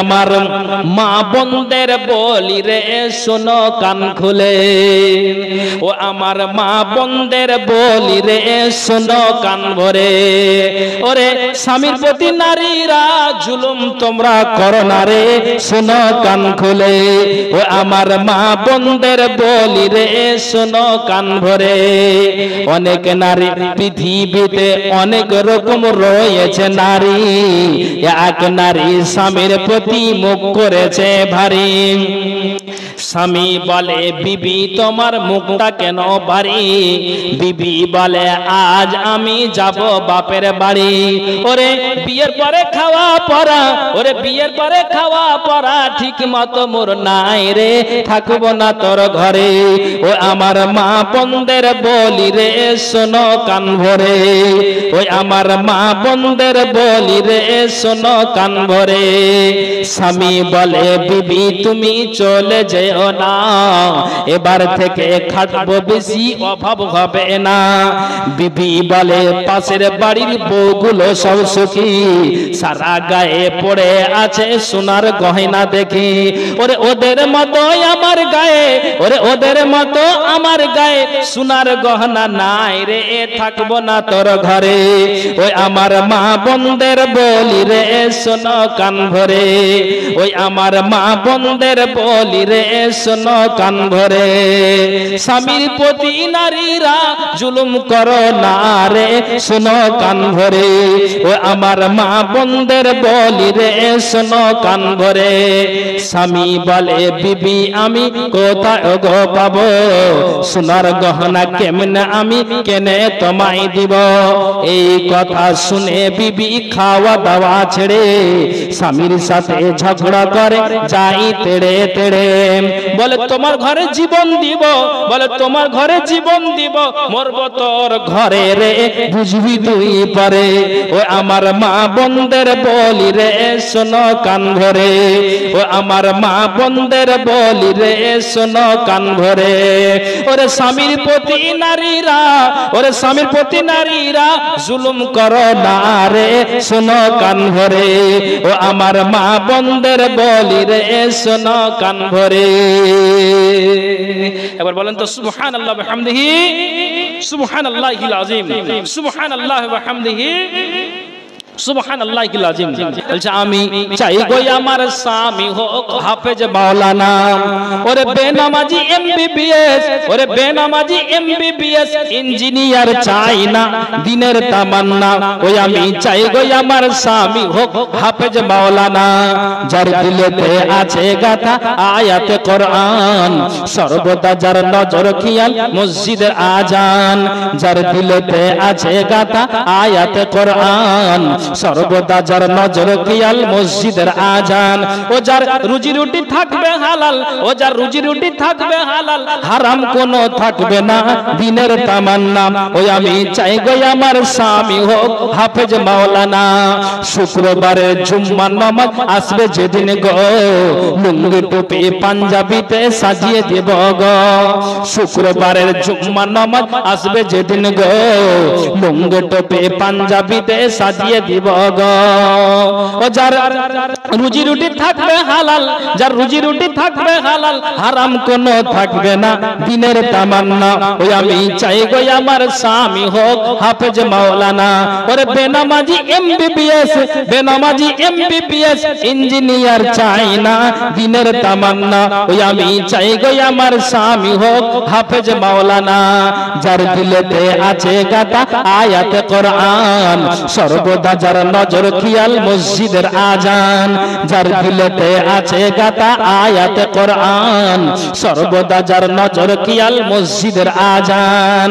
আমার মা বোনদের বলি রে শোনো কান খুলে, ও আমার মা বোনদের বলি রে শোনো কান ভরে। ওরে স্বামীর প্রতি নারীরা জুলুম তোমরা করো না রে শোনো কান খুলে, ও আমার মা বোনদের বলি রে শোনো কান ভরে। অনেক নারী পৃথিবীতে অনেক রকম রয়েছে নারী, এক নারী স্বামীর প্রতি মুখ করেছে ভারী। স্বামী বলে বিবি তোমার মুখটা কেন ভারী, বিবি বলে আজ আমি যাব বাপের বাড়ি। ওরে বিয়ের পরে খাওয়া পড়া, ওরে বিয়ের পরে খাওয়া পড়া ঠিক মতো মোর নাই রে, থাকবো না তোর ঘরে। ও আমার মা বোনদের বলি রে শোনো কান ভরে, ওই আমার মা বোনদের বলি রে শোনো কান ভরে। স্বামী বলে বিবি তুমি চলে যেও না, এবার থেকে খাটবো বেশি অভাব হবে না। বিবি বলে পাশের বাড়ির বউগুলো সব সুখী, সারা গায়ে পড়ে আছে সোনার গয়না দেখি। ওরে ওদের মতো আমার গায়ে, ওরে ওদের মতো আমার গায়ে সোনার গহনা নাই রে, থাকবো না তোর ঘরে। ওই আমার মা বোনদের বলি রে শোনো কান ভরে, ওই আমার মা বোনদের বলি রে শোনো কান ভরে। স্বামীর প্রতি নারীরা জুলুম করো না রে শোনো কান ভরে, ও আমার মা বোনদের বলি রে শোনো কান ভরে। স্বামী বলে বিবি আমি কোথায় গো পাবো, সোনার গহনা কেমনে আমি কেনে তোমায় দিব। এই কথা শুনে বিবি খাওয়া দাওয়া ছেড়ে স্বামীর সাথে ঝগড়া করে যাই তেড়ে তেড়ে। বলে তোমার ঘরে জীবন দিব, বলে তোমার ঘরে জীবন দিব, মরবো তোর ঘরে রে বুঝবি তুই পরে। ও আমার মা বোনদের বলি রে শোনো কান ভরে, ও আমার মা বোনদের বলি রে শোনো কান ভরে। ওরে স্বামীর প্রতি নারীরা, ওরে স্বামীর প্রতি নারীরা জুলুম করো না রে শোনো কান ভরে, ও আমার মা বোনদের বলি রে শোনো কান ভরে। এবার বলেন তো সুবহানাল্লাহ ওয়া বিহামদিহি, সুবহানাল্লাহিল আযীম, সুবহানাল্লাহি ওয়া বিহামদিহি, সুবহানাল্লাহিল আযীম। বলছে আমি চাই গো আমার স্বামী হোক হাফেজ মাওলানা, ওরে বেনামাজি এমবিবিএস, ওরে বেনামাজি এমবিবিএস ইঞ্জিনিয়ার চাই না দিনের তামান্না। ওই আমি চাই গো আমার স্বামী হোক হাফেজ মাওলানা, যার দিলেতে আছে গাথা আয়াতে কোরআন, সর্বদা যার নজর খেয়াল মসজিদের আজান। যার দিলেতে আছে গাথা আয়াতে কোরআন, সর্বদা যার নজর খেয়াল মসজিদের আজান। ও যার রুজি রুটি থাকবে হালাল, ও যার রুজি রুটি থাকবে হালাল, হারাম কোনো থাকবে না দিনের তামান্না। ওই আমি চাই গো আমার স্বামী হোক হাফেজ মাওলানা। শুক্রবারে জুম্মার নামাজ আসবে যেদিন গো, লুঙ্গি টুপি পাঞ্জাবিতে সাজিয়ে দেব গো। শুক্রবারের জুম্মার নামাজ আসবে যেদিন গো, লুঙ্গি টুপি পাঞ্জাবিতে সাজিয়ে দিব গো। ও যার রুজি রুটি থাকবে হালাল, যার রুজি রুটি থাকবে হালাল, হারাম কোনো থাকবে না দিনের তামান্না। ওই আমি চাই গো আমার স্বামী হোক হাফেজ মাওলানা। ওরে বেনামাজি এমবিবিএস, বেনামাজি এমবিবিএস ইঞ্জিনিয়ার চাই না দিনের তামান্না। ওই আমি চাই গো আমার স্বামী হোক হাফেজ মাওলানা। যার দিলেতে আছে গাথা আয়াতে কোরআন, সর্বদা যার নজর খেয়াল মসজিদের আজান। যার দিলেতে আছে গাথা আয়াতে কোরআন, সর্বদা যার নজর খেয়াল মসজিদের আজান।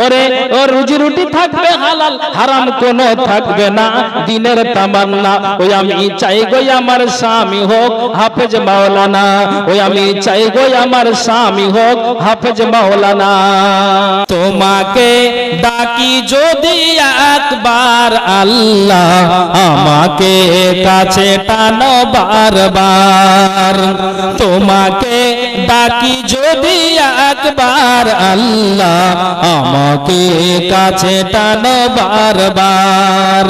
ওরে ও রুজি রুটি থাকবে হালাল, হারাম কোনো থাকবে না দিনের তামান্না। ওই আমি চাই গো আমার স্বামী হোক হাফেজ মাওলানা, ওই আমি চাই গো আমার স্বামী হোক হাফেজ মাওলানা। তোমাকে ডাকি যদি একবার আল্লাহ, আমাকে কাছে টানো বারবার। তোমাকে ডাকি যদি যদি একবার আল্লাহ আমাকে কাছে টানো বারবার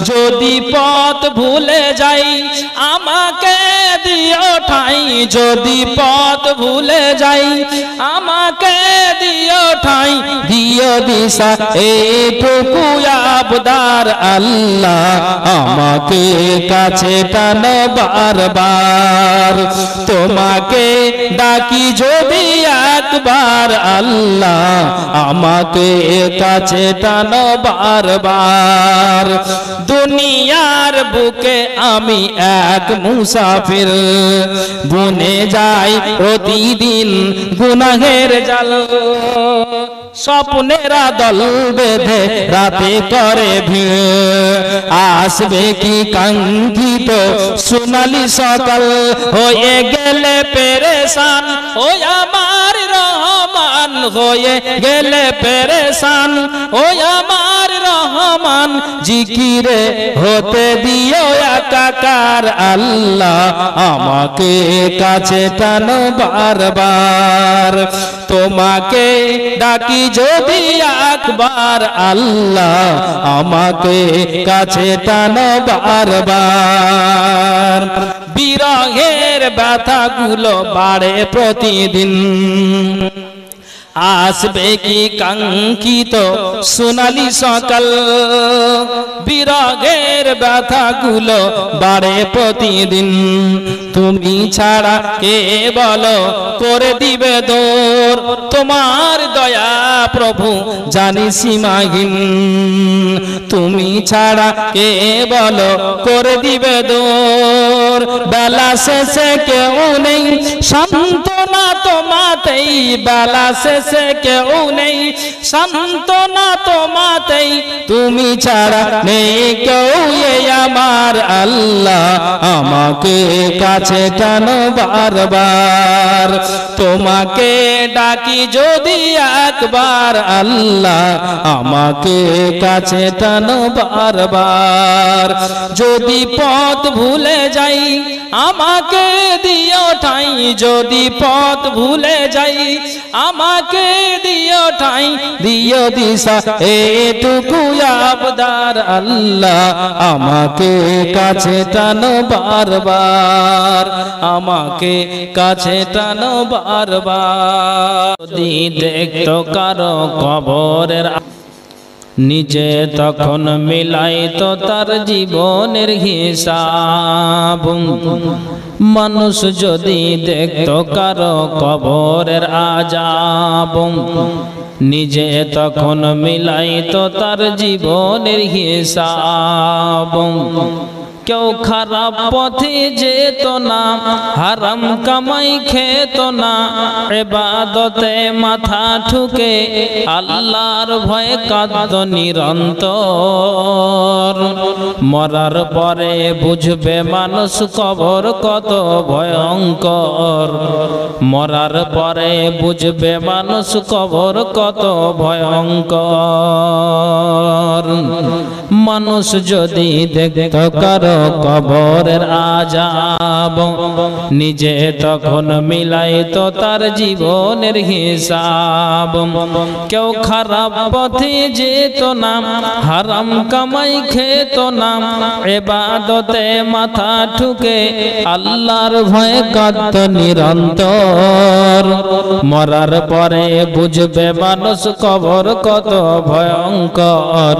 যদি পথ ভুলে যাই আমাকে দিও ঠাই যদি পথ ভুলে যাই আমাকে দিও ঠাই দিও দিশা এইটুকু আবদার আল্লাহ আমাকে কাছে টানো বারবার তোমাকে ডাকি যদি একবার আল্লাহ আমাকে কাছে টানো বারবার দুনিয়ার বুকে আমি এক মুসাফির বুনে যাই প্রতিদিন গুনাহের জাল স্বপ্নেরা দল বেঁধে রাতে করে ভিড় আসবে কি কাঙ্ক্ষিত সোনালি সকাল হয়ে গেলে পেরেশান ও আমার রহমান হয়ে গেলে পেরেশান ও আমার রহমান জিকিরে হতে দিও একাকার আল্লাহ আমাকে কাছে টানো বারবার তোমাকে ডাকি যদি একবার আল্লাহ আমাকে কাছে টানো বারবার বিরহের ব্যথাগুলো বাড়ে প্রতিদিন আসবে কি কাঙ্ক্ষিত সোনালি সকাল বিরহের ব্যথাগুলো বাড়ে প্রতিদিন তুমি ছাড়া কে বলো করে দিবে দূর তোমার দয়া প্রভু জানি সীমাহীন তুমি ছাড়া কে বলো করে দিবে দূর বেলা শেষে কেউ নেই সান্ত্বনা তোমাতেই বেলা শেষে কেউ নেই সান্ত্বনা তোমাতেই তুমি ছাড়া নেই কেউ আমার আল্লাহ আমাকে কাছে টানো বারবার তোমাকে ডাকি যদি একবার আল্লাহ আমাকে কাছে টানো বারবার যদি পথ ভুলে যাই আমাকে দিও ঠাই যদি পথ ভুলে যাই আমাকে দিও ঠাই দিও দিশা এইটুকু আবদার আল্লাহ আমাকে কাছে টানো বারবার আমাকে কাছে টানো বারবার যদি দেখতো কারো কবরের নিজে তখন মিলাইতো তার জীবনের হিসাব মানুষ যদি দেখতো কারো কবরের আযাব নিজে তখন মিলাইতো তার জীবনের হিসাব কেউ খারাপ পথে যেত না হারাম কামাই খেত না ইবাদতে মাথা ঠুকে আল্লাহর ভয়ে কাঁদত নিরন্তর মরার পরে বুঝবে মানুষ কবর কত ভয়ঙ্কর মরার পরে বুঝবে মানুষ কবর কত ভয়ঙ্কর মানুষ যদি দেখত কারো কবরের আযাব নিজে তখন মিলাইতো তার জীবনের হিসাব কেউ খারাপ পথে যেত না হারাম কামাই খেত না ইবাদতে মাথা ঠুকে আল্লাহর ভয়ে কাঁদত নিরন্তর মরার পরে বুঝবে মানুষ কবর কত ভয়ঙ্কর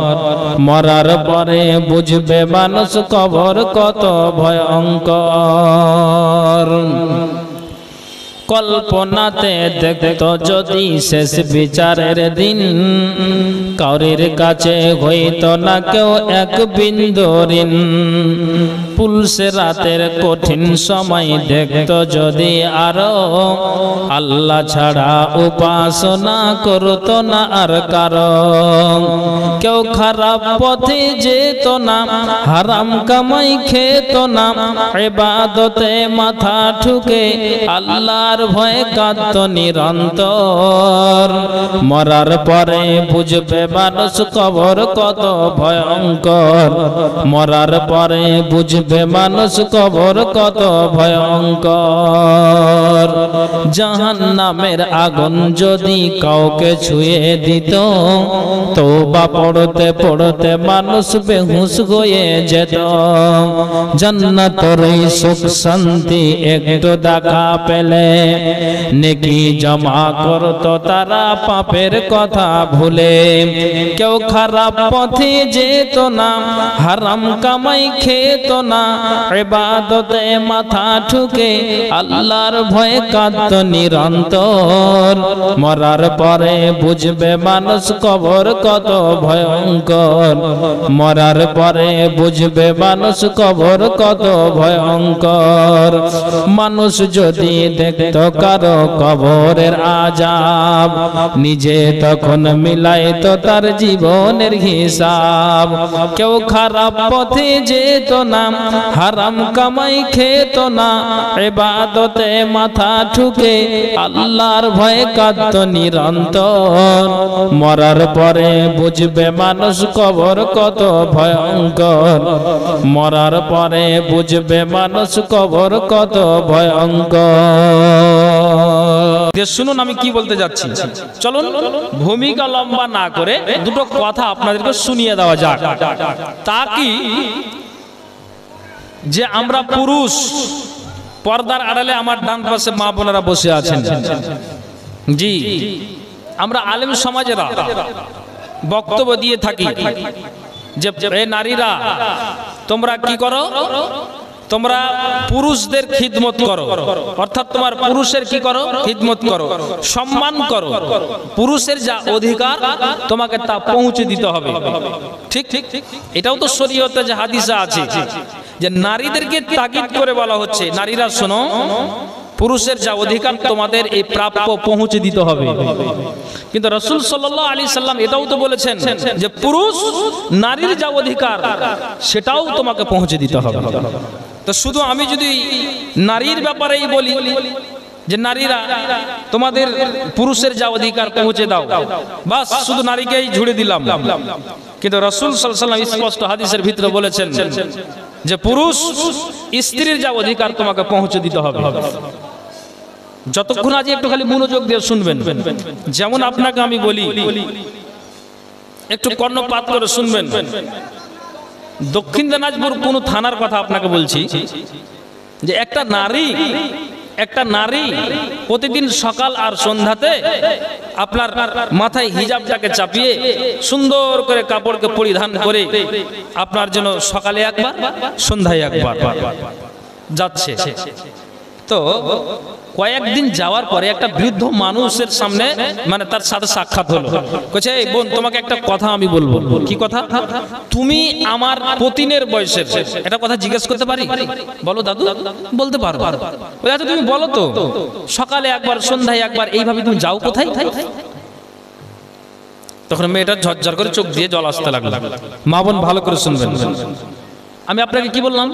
মরার পরে বুঝবে মানুষ কবর কত ভয়ঙ্কর কল্পনাতে দেখতো যদি শেষ বিচারের দিন কাউরির কাছে হইতো না কেউ এক বিন্দু ঋণ পুলসে রাতের কঠিন সময় দেখতো যদি আরো আল্লাহ ছাড়া উপাসনা করতো না আর কারো কেউ খারাপ পথে যেত না হারাম কামাই খেত না ইবাদতে মাথা ঠুকে আল্লাহর ভয়ে কাঁদত নিরন্তর। মরার পরে বুঝবে মানুষ কবর কত ভয়ঙ্কর, মরার পরে বুঝবে মানুষ কবর কত ভয়ঙ্কর। জাহান্নামের আগুন যদি কাউকে ছুঁয়ে দিত, তওবা পড়তে পড়তে মানুষ বেহুশ হয়ে যেত। জান্নাতের সুখ শান্তি একটু দেখা পেলে নেকি জমা করত তারা পাপের কথা ভুলে। কেউ খারাপ পথে যেত না, হারাম কামাই খেত না, ইবাদতে মাথা ঠুকে আল্লাহর ভয়ে কাঁদত নিরন্তর। মরার পরে বুঝবে মানুষ কবর কত ভয়ঙ্কর, মরার পরে বুঝবে মানুষ কবর কত ভয়ঙ্কর। মানুষ যদি দেখত কারো কবরের আযাব, নিজে তখন মিলাইতো তার জীবনের হিসাব। কেউ খারাপ পথে যেত না, হারাম কামাই খেত না, ইবাদতে মাথা ঠুকে আল্লাহর ভয়ে কাঁদত নিরন্তর। মরার পরে বুঝবে মানুষ কবর কত ভয়ঙ্কর, মরার পরে বুঝবে মানুষ কবর কত ভয়ঙ্কর। শুনুন আমি কি বলতে যাচ্ছি, চলুন ভূমিকা লম্বা না করে দুটো কথা আপনাদেরকে শুনিয়ে দেওয়া যাক। তা কি যে আমরা পুরুষ পর্দার আড়ালে, আমার ডান পাশে মা বোনেরা বসে আছেন, জি আমরা আলেম সমাজেরা বক্তব্য দিয়ে থাকি যে নারীরা তোমরা কি করো, তোমরা পুরুষদের খিদমত করো, অর্থাৎ তোমার পুরুষের কি করো, খিদমত করো, সম্মান করো, পুরুষের যা অধিকার তোমাকে তা পৌঁছে দিতে হবে। ঠিক ঠিক, এটাও তো শরীয়তে যে হাদিসে আছে যে নারীদেরকে তাকিদ করে বলা হচ্ছে, নারীরা শোনো, পুরুষের যা অধিকার তোমাদের এই প্রাপ্য পৌঁছে দিতে হবে। কিন্তু রাসূল সাল্লাল্লাহু আলাইহি সাল্লাম এটাও তো বলেছেন যে পুরুষ নারীর যা অধিকার সেটাও তোমাকে পৌঁছে দিতে হবে। তো শুধু আমি যদি নারীর ব্যাপারেই বলি যে নারীরা তোমাদের পুরুষের যা অধিকার পৌঁছে দাও, বাস শুধু নারীকেই ঝুড়ে দিলাম, কিন্তু রাসূল সাল্লাল্লাহু আলাইহি ওয়াসাল্লাম স্পষ্ট হাদিসের ভিতরে বলেছেন যে পুরুষ স্ত্রীর যা অধিকার তোমাকে পৌঁছে দিতে হবে। যতক্ষণ আজ একটু খালি মনোযোগ দিয়ে শুনবেন, যেমন আপনাকে আমি বলি একটু কর্ণপাত করে শুনবেন। দক্ষিণ দিনাজপুর কোন থানার কথা আপনাকে বলছি যে একটা নারী প্রতিদিন সকাল আর সন্ধ্যাতে আপনার মাথায় হিজাবটাকে চাপিয়ে সুন্দর করে কাপড়কে পরিধান করে আপনার জন্য সকালে একবার সন্ধ্যায় একবার যাচ্ছে। তো কয়েকদিন যাওয়ার পরে একটা বৃদ্ধ মানুষের সামনে মানে তার সাথে সাক্ষাৎ হলো। কইছে, এই বোন তোমাকে একটা কথা আমি বলবো। কি কথা? তুমি আমার পতিনের বয়সের, এটা কথা জিজ্ঞেস করতে পারি? বলো দাদু। বলতে পারো। আচ্ছা তুমি বলো তো, সকালে একবার সন্ধ্যায় একবার এইভাবে তুমি যাও কোথায়? তখন মেয়েটা ঝরঝর করে চোখ দিয়ে জল আসতে লাগলো। মা বোন ভালো করে শুনবেন, আমি আপনাকে কি বললাম,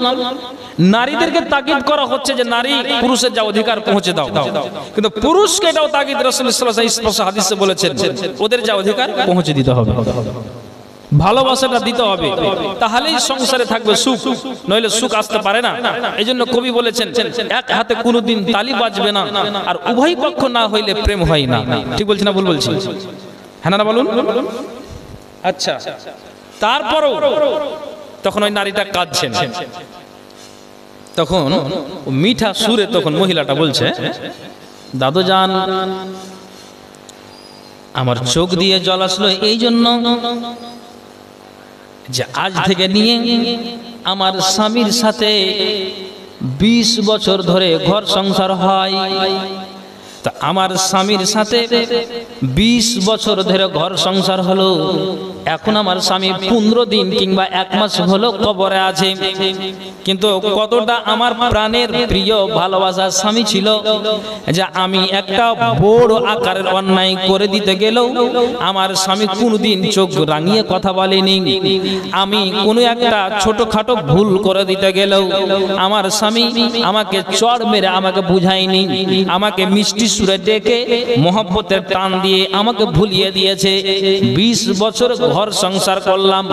নারীদেরকে তাকিদ করা হচ্ছে যে নারী পুরুষের যা অধিকার পৌঁছে দাও, কিন্তু পুরুষকে এটাও তাকিদ রাসূলুল্লাহ সাল্লাল্লাহু আলাইহি ওয়াসাল্লাম স্পষ্ট হাদিসে বলেছেন ওদের যা অধিকার পৌঁছে দিতে হবে, ভালোবাসাটা দিতে হবে, তাহলেই সংসারে থাকবে সুখ, নইলে সুখ আসতে পারে না। এইজন্য কবি বলেছেন এক হাতে কোনোদিন তালি বাজবে না, আর উভয় পক্ষ না হইলে প্রেম হয় না। ঠিক বলছি না ভুল বলছি? হ্যাঁ না বলুন। আচ্ছা, তারপরও তখন ওই নারীটা কাঁদছেন, তখন মিঠা সুরে তখন মহিলাটা বলছে, দাদু জান আমার চোখ দিয়ে জল আসলো এই জন্য যে আজ থেকে নিয়ে আমার স্বামীর সাথে 20 বছর ধরে ঘর সংসার হয়, তা আমার স্বামীর সাথে 20 বছর ধরে ঘর সংসার হলো, এখন আমার স্বামী 15 দিন কিংবা 1 মাস হলো কবরে আছে, কিন্তু কতটা আমার প্রাণের প্রিয় ভালোবাসার স্বামী ছিল যে আমি একটা বড় আকারের অন্যায় করে দিতে গেলেও আমার স্বামী কোনোদিন চোখ রাঙিয়ে কথা বলেনি। আমি কোনো একটা ছোটখাটো ভুল করে দিতে গেলেও আমার স্বামী আমাকে চড় মেরে আমাকে বুঝায়নি, আমাকে মিষ্টি সুরে ডেকে মহব্বতের টান দিয়ে আমাকে ভুলিয়ে দিয়েছে। 20 বছর ঘর সংসার করলাম,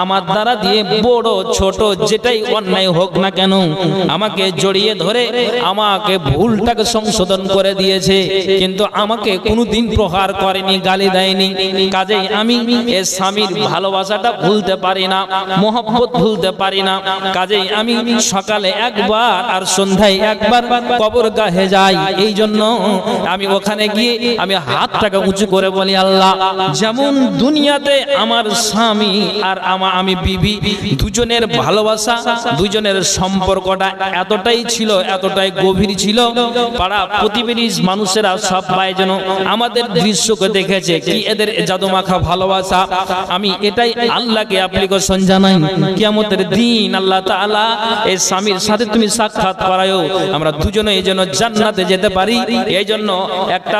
আমার দ্বারা দিয়ে বড় ছোট যেটাই অন্যায় হোক না কেন আমাকে জড়িয়ে ধরে আমাকে ভুলটাকে সংশোধন করে দিয়েছে, কিন্তু আমাকে কোনোদিন প্রহার করেনি, গালি দেয়নি। কাজেই আমি এই স্বামীর ভালোবাসাটা ভুলতে পারি না, মহব্বত ভুলতে পারি না। কাজেই আমি সকালে একবার আর সন্ধ্যায় একবার কবরগাহে যাই। এই জন্য আমি ওখানে গিয়ে আমি হাতটাকে উঁচু করে বলি, আল্লাহ, যেমন দুনিয়াতে আমার স্বামী আর আমি বিবি দুজনের ভালোবাসা, দুজনের সম্পর্কটা এতটাই ছিল, এতটাই গভীর ছিল, পাড়া প্রতিবেশী মানুষেরা সব পায় যেন আমাদের দৃশ্যকে দেখেছে কি এদের জাদুমাখা ভালোবাসা। আমি এটাই আল্লাহকে অ্যাপ্লিকেশন জানাই, কিয়ামতের দিন আল্লাহ তাআলা এই স্বামীর সাথে তুমি সাক্ষাৎ করায়ো, আমরা দুজনে এই জন্য জান্নাতে যেতে পারি। এই জন্য একটা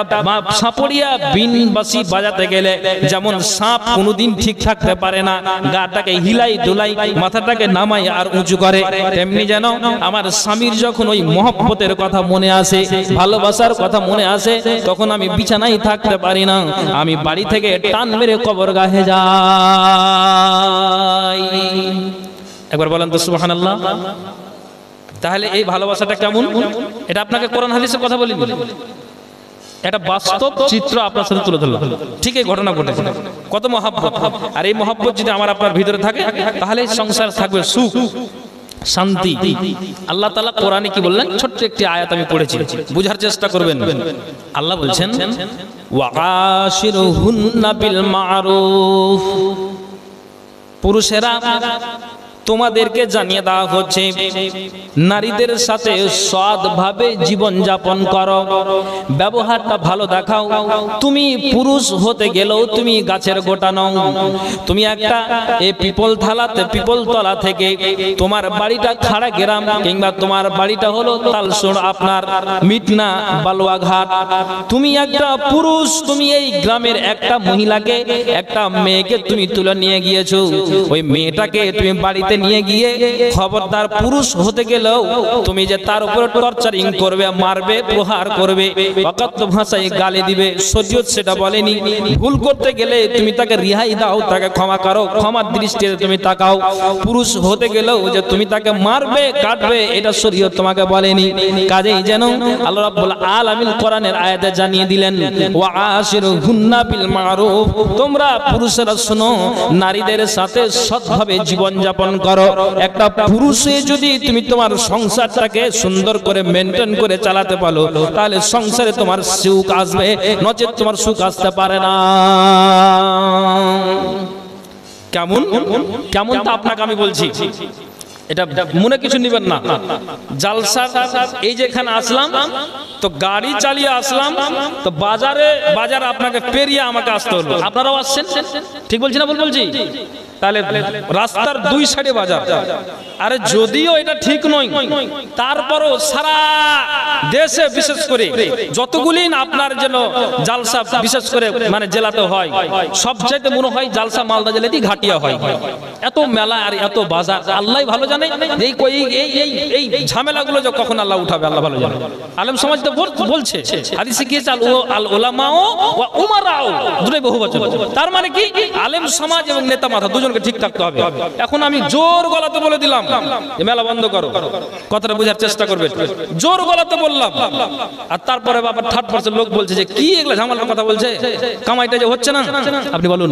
সাপড়িয়া বিনবাসী বাজাতে গেলে যেমন সাপ কোনোদিন ঠিক থাকতে পারে না, গাটাকে হিলাই দুলাই মাথাটাকে নামাই আর উঁচু করে, তেমনি যেন আমার স্বামীর যখন ওই মহব্বতের কথা মনে আসে, ভালোবাসার কথা মনে আসে, তখন আমি বিছানায় থাকতে পারি না, আমি বাড়ি থেকে টান মেরে কবরগাহে যাই। একবার বলেন তো সুবহানাল্লাহ। তাহলে এই ভালোবাসাটা কেমন, এটা আপনাকে কোরআন হাদিসের কথা বলিনি, এটা বাস্তব চিত্র আপনার সাথে তুলে ধরলাম। ঠিক এই ঘটনা ঘটেছে, কত মহব্বত। আর এই মহব্বত যদি আমার আপনার ভিতরে থাকে তাহলে সংসার থাকবে সুখ শান্তি। আল্লাহ তাআলা কোরআনে কি বললেন, ছোট্ট একটি আয়াত আমি পড়েছি, বুঝার চেষ্টা করবেন। আল্লাহ বলছেন, ওয়াআশিরুহুন্না বিল মা'রুফ, পুরুষেরা তোমাদেরকে জানিয়ে দেওয়া হচ্ছে নারীদের সাথে সৎভাবে জীবন যাপন করো, ব্যবহারটা ভালো দেখাও। তুমি পুরুষ হতে গেলেও তুমি গাছের গোটা নও, তুমি একটা এই পিপলতলা থেকে তোমার বাড়িটা খাড়া গ্রাম কিংবা তোমার বাড়িটা হলো তালসুর আপনার মিটনা বালুয়াঘাট, তুমি একটা পুরুষ, তুমি এই গ্রামের একটা মহিলাকে একটা মেয়েকে তুমি তুলে নিয়ে গিয়েছো, ওই মেয়েটাকে তুমি বাড়িতে নিয়ে গিয়ে খবরদার পুরুষ হতে গেলেও তুমি যে তার উপর টর্চারিং করবে, মারবে, প্রহার করবে, অকথ্য ভাষায় গালি দিবে, শরীয়ত সেটা বলেনি। ভুল করতে গেলে তুমি তাকে রিহাই দাও, তাকে ক্ষমা করো, ক্ষমার দৃষ্টিতে তুমি তাকাও। পুরুষ হতে গেলেও যে তুমি তাকে মারবে, কাটবে, এটা শরীয়ত তোমাকে বলেনি। কাজেই যেন আল্লাহ রাব্বুল আলামিন কোরআনের আয়াতে জানিয়ে দিলেন, ওয়াআশিরুহুন্না বিল মা'রুফ, তোমরা পুরুষেরা শোনো, নারীদের সাথে সৎভাবে জীবন যাপন করো। একটা পুরুষে যদি তুমি তোমার সংসারটাকে সুন্দর করে মেনটেন করে চালাতে পারো, তাহলে সংসারে তোমার সুখ আসবে, নচেত তোমার সুখ আসতে পারে না। কেমন কেমন তা আপনাকে আমি বলছি, এটা মনে কিছু নিবেন না। জালসা এই যে এখানে আসলাম তো গাড়ি চালিয়ে আসলাম, তো বাজারে আপনাকে পেরিয়ে আমাকে আসতে হলো। আপনারাও আসছেন, ঠিক বলছি না ভুল বলছি? তাহলে রাস্তার দুই সাইডে বাজার, আরে যদিও এটা ঠিক নয়, তারপরও সারা দেশে বিশেষ করে যতগুলি আপনার যেন জালসা বিশেষ করে মানে জেলাতে হয়, সবচাইতে মনে হয় জালসা মালদা জেলাতেই ঘাটিয়া হয়। এত মেলা আর এত বাজার, আল্লাহ ভালো জানে এই ঝামেলাগুলো যে কখন আল্লাহ উঠাবে, আল্লাহ ভালো জানে। আলেম সমাজ তো বলছে, হাদিসে কি আছে, আল উলামাও ওয়া উমারাও, দুটোই বহুবচন। তার মানে কি, আলেম সমাজ এবং নেতা মাথা দুজনকে ঠিক থাকতে হবে। এখন আমি জোর গলাতে বলে দিলাম মেলা বন্ধ করো, কথাটা বোঝার চেষ্টা করবে, জোর গলাতে বললাম, আর তারপরে বাবা থার্ড পার্সন লোক বলছে যে কি এগুলো ঝামেলার কথা বলছে, কামাইটা যে হচ্ছে না, আপনি বলুন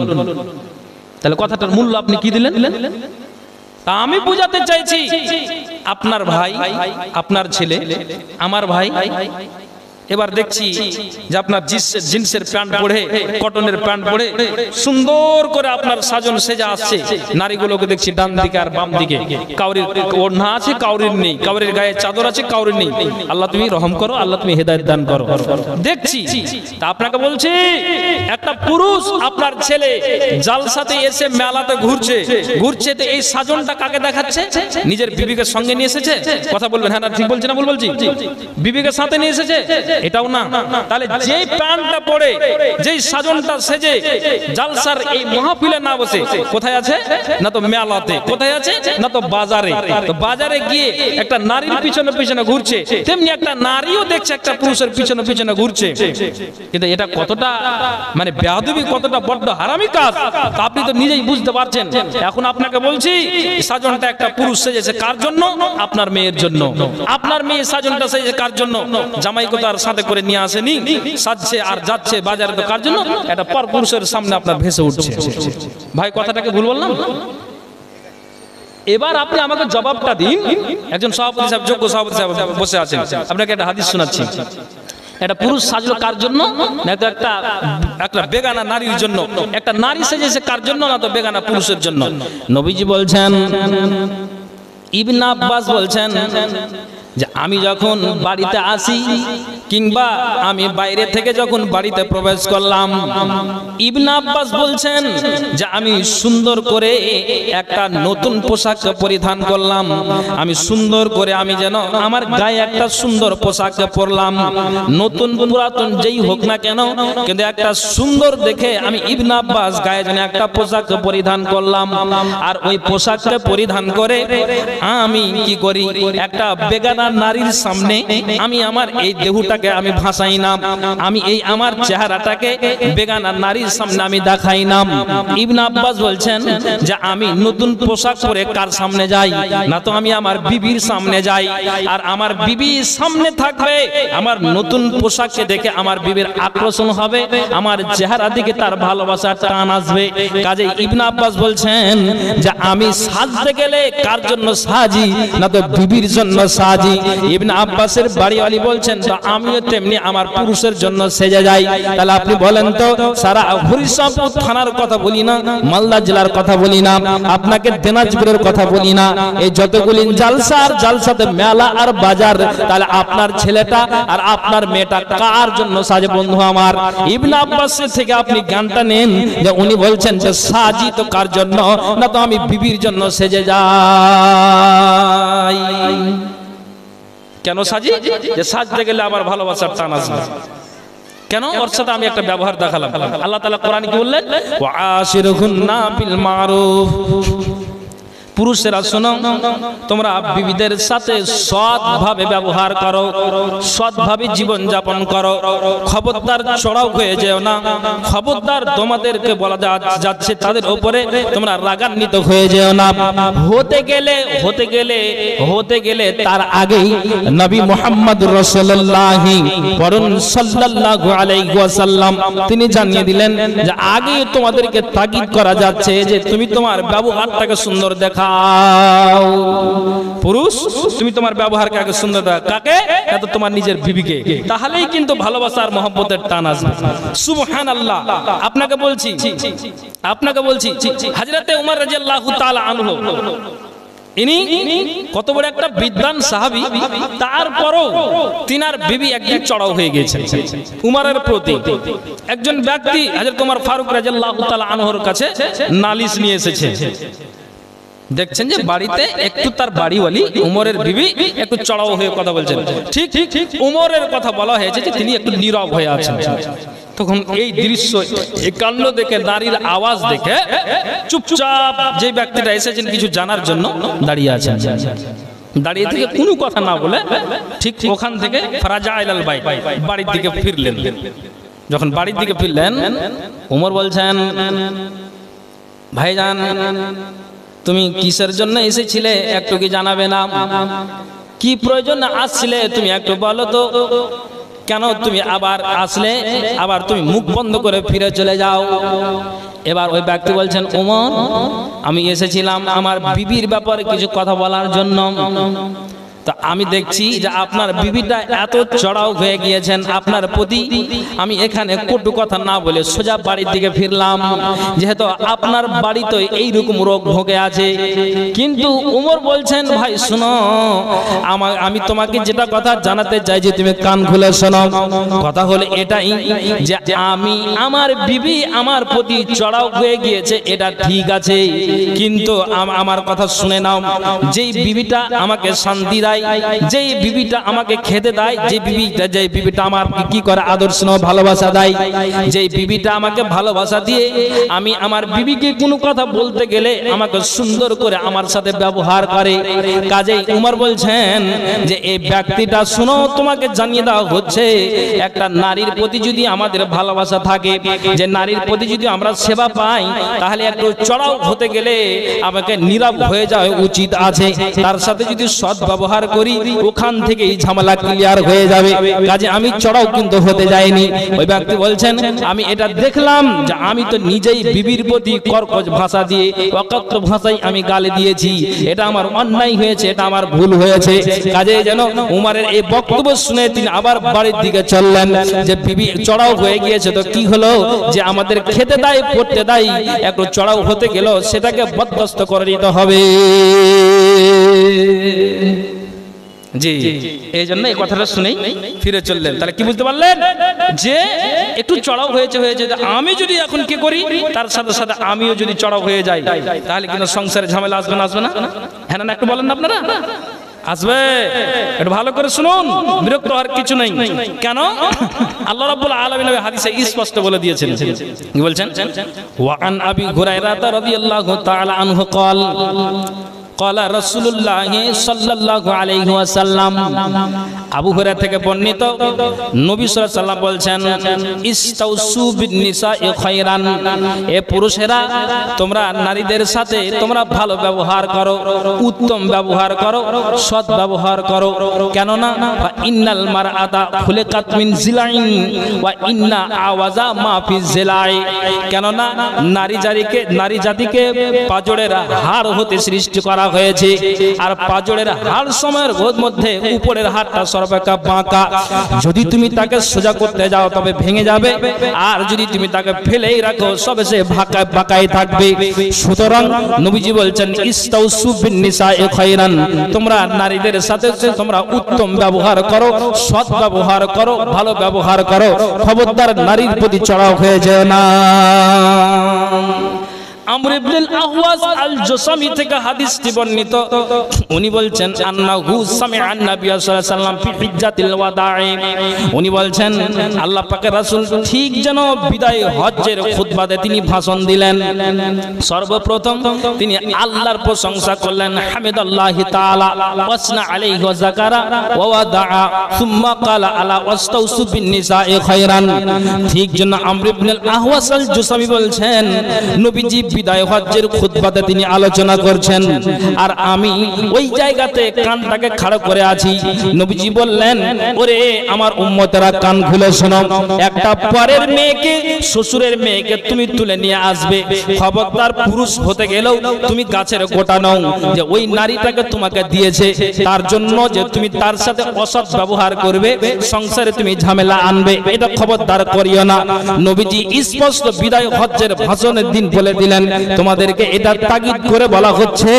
তাহলে কথাটার মূল্য আপনি কি দিলেন? তা আমি বুঝাতে চাইছি, আপনার ভাই, আপনার ছেলে, আমার ভাই, এবার দেখছি যে আপনার জিন্সের প্যান্ট পরে, কটনের প্যান্ট পরে সুন্দর করে আপনার সাজন সেজা আসছে। নারীগুলোকে দেখছি ডান দিকে আর বাম দিকে, কাউরির ওড়না আছে, কাউরির নেই, কাউরির গায়ে চাদর আছে, কাউরির নেই। আল্লাহ তুমি রহম করো, আল্লাহ তুমি হেদায়েত দান করো। দেখছি তা আপনাকে বলছি, একটা পুরুষ আপনার ছেলে জালসাতে এসে মেলাতে ঘুরছে তো এই সাজনটা কাকে দেখাচ্ছে? নিজের বিবিকে সঙ্গে নিয়ে এসেছে? কথা বলবেন হ্যাঁ না ঠিক বলছি না ভুল বলছি? বিবিকে সাথে নিয়ে এসেছে? এটাও না। তাহলে যেই প্যান্টটা পরে, যেই সাজনটা সেজে জালসার এই মাহফিলে না বসে কোথায় আছে? না তো মেলাতে। কোথায় আছে? না তো বাজারে। তো বাজারে গিয়ে একটা নারীর পিছনে পিছনে ঘুরছে, তেমনি একটা নারীও দেখছে একটা পুরুষের পিছনে পিছনে ঘুরছে। কিন্তু এটা কতটা মানে বেয়াদবি, কতটা বড্ড হারামি কাজ আপনি তো নিজেই বুঝতে পারছেন। এখন আপনাকে বলছি, সাজনটা একটা পুরুষ সেজেছে কার জন্য? আপনার মেয়ের জন্য। আপনার মেয়ে সাজনটা সেজেছে কার জন্য? জামাইকে তার সাথে করে নিয়ে আসেনি, সাজছে আর যাচ্ছে বাজারে তো কার জন্য? এটা পর পুরুষের সামনে আপনার ভেসে উঠছে। ভাই কথাটাকে ভুল বললাম? এবার আপনি আমাকে জবাবটা দিন। একজন সভাপতি সাহেব, যোগ্য সভাপতি সাহেব বসে আছেন, আপনাকে একটা হাদিস শোনাচ্ছি। একটা পুরুষ সাজলো কার জন্য? না তো একটা বেগানা নারীর জন্য। একটা নারী সেজেছে কার জন্য? না তো বেগানা পুরুষের জন্য। নবীজি বলছেন, ইবনে আব্বাস বলছেন যে আমি যখন বাড়িতে আসি কিংবা আমি বাইরে থেকে যখন বাড়িতে প্রবেশ করলাম, ইবনে আব্বাস বলছেন যে আমি সুন্দর করে একটা নতুন পোশাক পরিধান করলাম। আমি সুন্দর করে, আমি যেন আমার গায়ে একটা সুন্দর পোশাক পরলাম, নতুন পুরাতন যেই হোক না কেন, কিন্তু একটা সুন্দর দেখে আমি ইবনে আব্বাস গায়ে যেন একটা পোশাক পরিধান করলাম। আর ওই পোশাকটা পরিধান করে আমি কি করি? একটা বেগানা নারীর সামনে আমি আমার এই দেহটাকে আমি ভাসাই না, আমি এই আমার চেহারাটাকে বেগানা নারীর সামনে আমি দেখাই না। ইবনে আব্বাস বলছেন যে আমি নতুন পোশাক পরে কার সামনে যাই? না তো আমি আমার বিবির সামনে যাই, আর আমার বিবির সামনে থাকবে, আমার নতুন পোশাককে দেখে আমার বিবির আকর্ষণ হবে, আমার চেহারা দিকে তার ভালোবাসার টান আসবে। কাজে ইবনে আব্বাস বলছেন যে আমি সাজতে গেলে কার জন্য সাজি? না তো বিবির জন্য সাজি। ইবনে আব্বাসের বাড়িওয়ালি বলছেন তো আমিও তেমনি আমার পুরুষের জন্য সেজে যাই। তাহলে আপনি বলেন তো, সারা হরিশাপুর থানার কথা বলি না, মালদা জেলার কথা বলি না, আপনাকে দিনাজপুরের কথা বলি না, এই যতগুলি জালসা আর জালসাতে মেলা আর বাজার, তাহলে আপনার ছেলেটা আর আপনার মেয়েটা কার জন্য সাজে? বন্ধু আমার, ইবনে আব্বাস থেকে আপনি জ্ঞানটা নেন যে উনি বলছেন যে সাজি তো কার জন্য? না তো আমি বিবির জন্য সেজে যাই। কেন সাজি? যে সাজতে গেলে আমার ভালোবাসার টান আসবে। কেন? ওর সাথে আমি একটা ব্যবহার দেখালাম। আল্লাহ তাআলা কোরআনে কি বললেন? ওয়া আশিরুহুন্না বিল মারুফ। পুরুষেরা শোনো, তোমরা বিবিদের সাথে সৎভাবে ব্যবহার করো, সৎভাবে জীবন যাপন করো। খবরদার চড়াও হয়ে যেও না, খবরদার তোমাদেরকে বলা যাচ্ছে তাদের উপরে তোমরা রাগান্বিত হয়ে যেও না। হতে গেলে তার আগেই নবী মুহাম্মদ রাসূলুল্লাহ সাল্লাল্লাহু আলাইহি ওয়াসাল্লাম তিনি জানিয়ে দিলেন যে আগে তোমাদেরকে তাকিদ করা যাচ্ছে যে তুমি তোমার ব্যবহারটাকে সুন্দর দেখা। পুরুষ, তুমি তোমার ব্যবহারকে আগে সুন্দর দেখা। কাকে? এত তোমার নিজের বিবিকে। তাহলেই কিন্তু ভালোবাসার মহব্বতের টান আসবে। সুবহানাল্লাহ। আপনাকে বলছি হযরতে ওমর রাদিয়াল্লাহু তাআলা আনহু, ইনি কত বড় একটা বিদ্বান সাহাবী, তারপরও তিনার বিবি একদিন চড়াও হয়ে গেছে উমরের প্রতি। একজন ব্যক্তি হযরত ওমর ফারুক রাদিয়াল্লাহু তাআলা আনহুর কাছে নালিশ নিয়ে এসেছে। দেখছেন যে বাড়িতে একটু তার বাড়িওয়ালি উমরের বিবি একটু চড়াও হয়ে কথা বলছেন। ঠিক উমরের কথা বলা হয়েছে যে তিনি একটু নীরব হয়ে আছেন। তখন এই দৃশ্য, এই কাণ্ড দেখে, নারীর আওয়াজ দেখে চুপচাপ যে ব্যক্তিটা এসেছেন কিছু জানার জন্য দাঁড়িয়ে আছেন। দাঁড়িয়ে থেকে কোনো কথা না বলে ঠিক ওখান থেকে ফারাজা ইলাল বাইত, বাড়ির দিকে ফিরলেন। যখন বাড়ির দিকে ফিরলেন, উমর বলছেন, ভাইজান তুমি কিসের জন্য এসেছিলে একটু কি জানাবে না? কি প্রয়োজন আসছিলে তুমি একটু বলো তো। কেন তুমি আবার আসলে, আবার তুমি মুখ বন্ধ করে ফিরে চলে যাও? এবার ওই ব্যক্তি বলছেন, ওমর আমি এসেছিলাম আমার বিবির ব্যাপারে কিছু কথা বলার জন্য। তো আমি দেখছি যে আপনার বিবিটা এত চড়াও হয়ে গিয়েছেন আপনার প্রতি, আমি এখানে কটু কথা না বলে সোজা বাড়ির দিকে ফিরলাম, যেহেতু আপনার বাড়িতে এইরকম রোগ ভোগে আছে। কিন্তু উমর বলছেন, ভাই শোনো, আমি তোমাকে যেটা কথা জানাতে চাই যে তুমি কান খুলে শোনো। কথা হলো এটাই যে আমি আমার বিবি আমার প্রতি চড়াও হয়ে গিয়েছে, এটা ঠিক আছে, কিন্তু আমার কথা শুনে নাও। যেই বিবিটা আমাকে শান্তি দেয়, যেই বিবিটা আমাকে খেতে দেয়, যেই বিবিটা আমার কি করে আদর স্নেহ ভালোবাসা দেয়, যেই বিবিটা আমাকে ভালোবাসা দিয়ে আমি আমার বিবিকে কোনো কথা বলতে গেলে আমাকে সুন্দর করে আমার সাথে ব্যবহার করে। কাজেই উমর বলছেন যে এই ব্যক্তিটা শোনো, তোমাকে জানিয়ে দেওয়া হচ্ছে একটা নারীর প্রতি যদি আমাদের ভালোবাসা থাকে, যে নারীর প্রতি যদি আমরা সেবা পাই, তাহলে একটু চড়াও হতে গেলে আমাকে নীরব হয়ে যাওয়া উচিত আছে। তার সাথে যদি সৎ ব্যবহার করি, ওখান থেকেই ঝামেলা ক্লিয়ার হয়ে যাবে। কাজে আমি চড়াও কিন্তু হতে যাইনি। ওই ব্যক্তি বলছেন, আমি এটা দেখলাম যে আমি তো নিজেই বিবির প্রতি কর্কশ ভাষা দিয়ে অকথ্য ভাষায় আমি গালি দিয়েছি, এটা আমার অন্যায় হয়েছে, এটা আমার ভুল হয়েছে। কাজে যেন উমরের এই বক্তব্য শুনে তিনি আবার বাড়ির দিকে চললেন, যে বিবি চড়াও হয়ে গিয়েছে তো কি হলো, যে আমাদের খেতে দেয় পড়তে দেয়, একটু চড়াও হতে গেল সেটাকে বরদাস্ত করে নিতে হবে। জি, এই জন্য এই কথাটা শুনেই ফিরে চললেন। তাহলে কি বুঝতে পারলেন, যে একটু চড়াও হয়েছে, আমি যদি এখন কি করি, তার সাথে সাথে আমিও যদি চড়াও হয়ে যাই, তাহলে কিন্তু সংসারে ঝামেলা আসবে না? আসবে না? হ্যাঁ না? একটু বলেন না আপনারা, আসবে? একটু ভালো করে শুনুন, বিরক্ত হওয়ার কিছু নেই। কেন? আল্লাহ রাব্বুল আলামিন হাদিসে স্পষ্ট বলে দিয়েছেন। কি বলছেন? ওয়া আন আবি হুরায়রা রাদিয়াল্লাহু তাআলা আনহু قال قال رسول الله صلى الله عليه وسلم, আবু হুরায়রা থেকে বর্ণিত, নবী সাল্লাল্লাহু আলাইহি ওয়াসাল্লাম বলছেন, ইস্তাউসু বিন-নিসাই খায়রান, এ পুরুষেরা তোমরা নারীদের সাথে তোমরা ভালো ব্যবহার করো, উত্তম ব্যবহার করো, সৎ ব্যবহার করো। কেন না, ইন্নাল মারআতা খুলিকাত মিন জিলাইন ওয়া ইন্না আওয়াজা মা ফি জিলাই, কেন না নারী জাতিকে পাজরের হাড় হতে সৃষ্টি করা হয়েছে, আর পাজরের হাড় সময়ের মধ্যে উপরের হাড়টা সর্বাপেক্ষা বাঁকা। যদি তুমি তাকে সোজা করতে যাও তবে ভেঙে যাবে, আর যদি তুমি তাকে ফেলেই রাখো সবে সে বাঁকাই থাকবে। সুতরাং নবীজি বলছেন, ইস্তাউসু বিন-নিসাই খায়রান, তোমরা নারীদের সাথে তোমরা উত্তম ব্যবহার করো, সৎ ব্যবহার করো, ভালো ব্যবহার করো, খবরদার নারীর প্রতি চড়াও হয়ে যায় না। আমর ইবনে আল-আহওয়াজ আল-জুসামি থেকে হাদিসটি বর্ণিত, উনি বলছেন, আন্নাহু সামিআ আন-নবী সাল্লাল্লাহু আলাইহি ওয়াসাল্লাম ফি হিজ্জাতিল ওয়াদা'i, উনি বলছেন আল্লাহ পাকের রাসূল ঠিক যেন বিদায় হজ্জের খুতবাতে তিনি ভাষণ দিলেন, সর্বপ্রথম তিনি আল্লাহর প্রশংসা করলেন, হামিদাল্লাহি তাআলা ওয়াসনা আলাইহি ওয়া যাকারা ওয়া ওয়াদা'a সুম্মা ক্বালা আলা ওয়াস্তাউসু বিন-নিসাই খায়রান। ঠিক যেন আমর ইবনে আল-আহওয়াজ আল-জুসামি বলছেন, নবীজি বিদায় হজ্জের খুতবাতে তিনি আলোচনা করছেন, আর আমি ওই জায়গাতে কানটাকে খাড়া করে আছি। নবীজি বললেন, ওরে আমার উম্মতেরা কান খুলে শোনো, একটা পরের মেয়েকে, শ্বশুরের মেয়েকে তুমি তুলে নিয়ে আসবে, খবরদার পুরুষ হতে গেলেও তুমি গাছের গোটা নও, যে ওই নারীটাকে তোমাকে দিয়েছে তার জন্য যে তুমি তার সাথে অসৎ ব্যবহার করবে, সংসারে তুমি ঝামেলা আনবে, এটা খবরদার করিও না। নবীজি স্পষ্ট বিদায় হজ্জের ভাষণের দিন বলে দিলেন, তোমাদেরকে এটা তাগিদ করে বলা হচ্ছে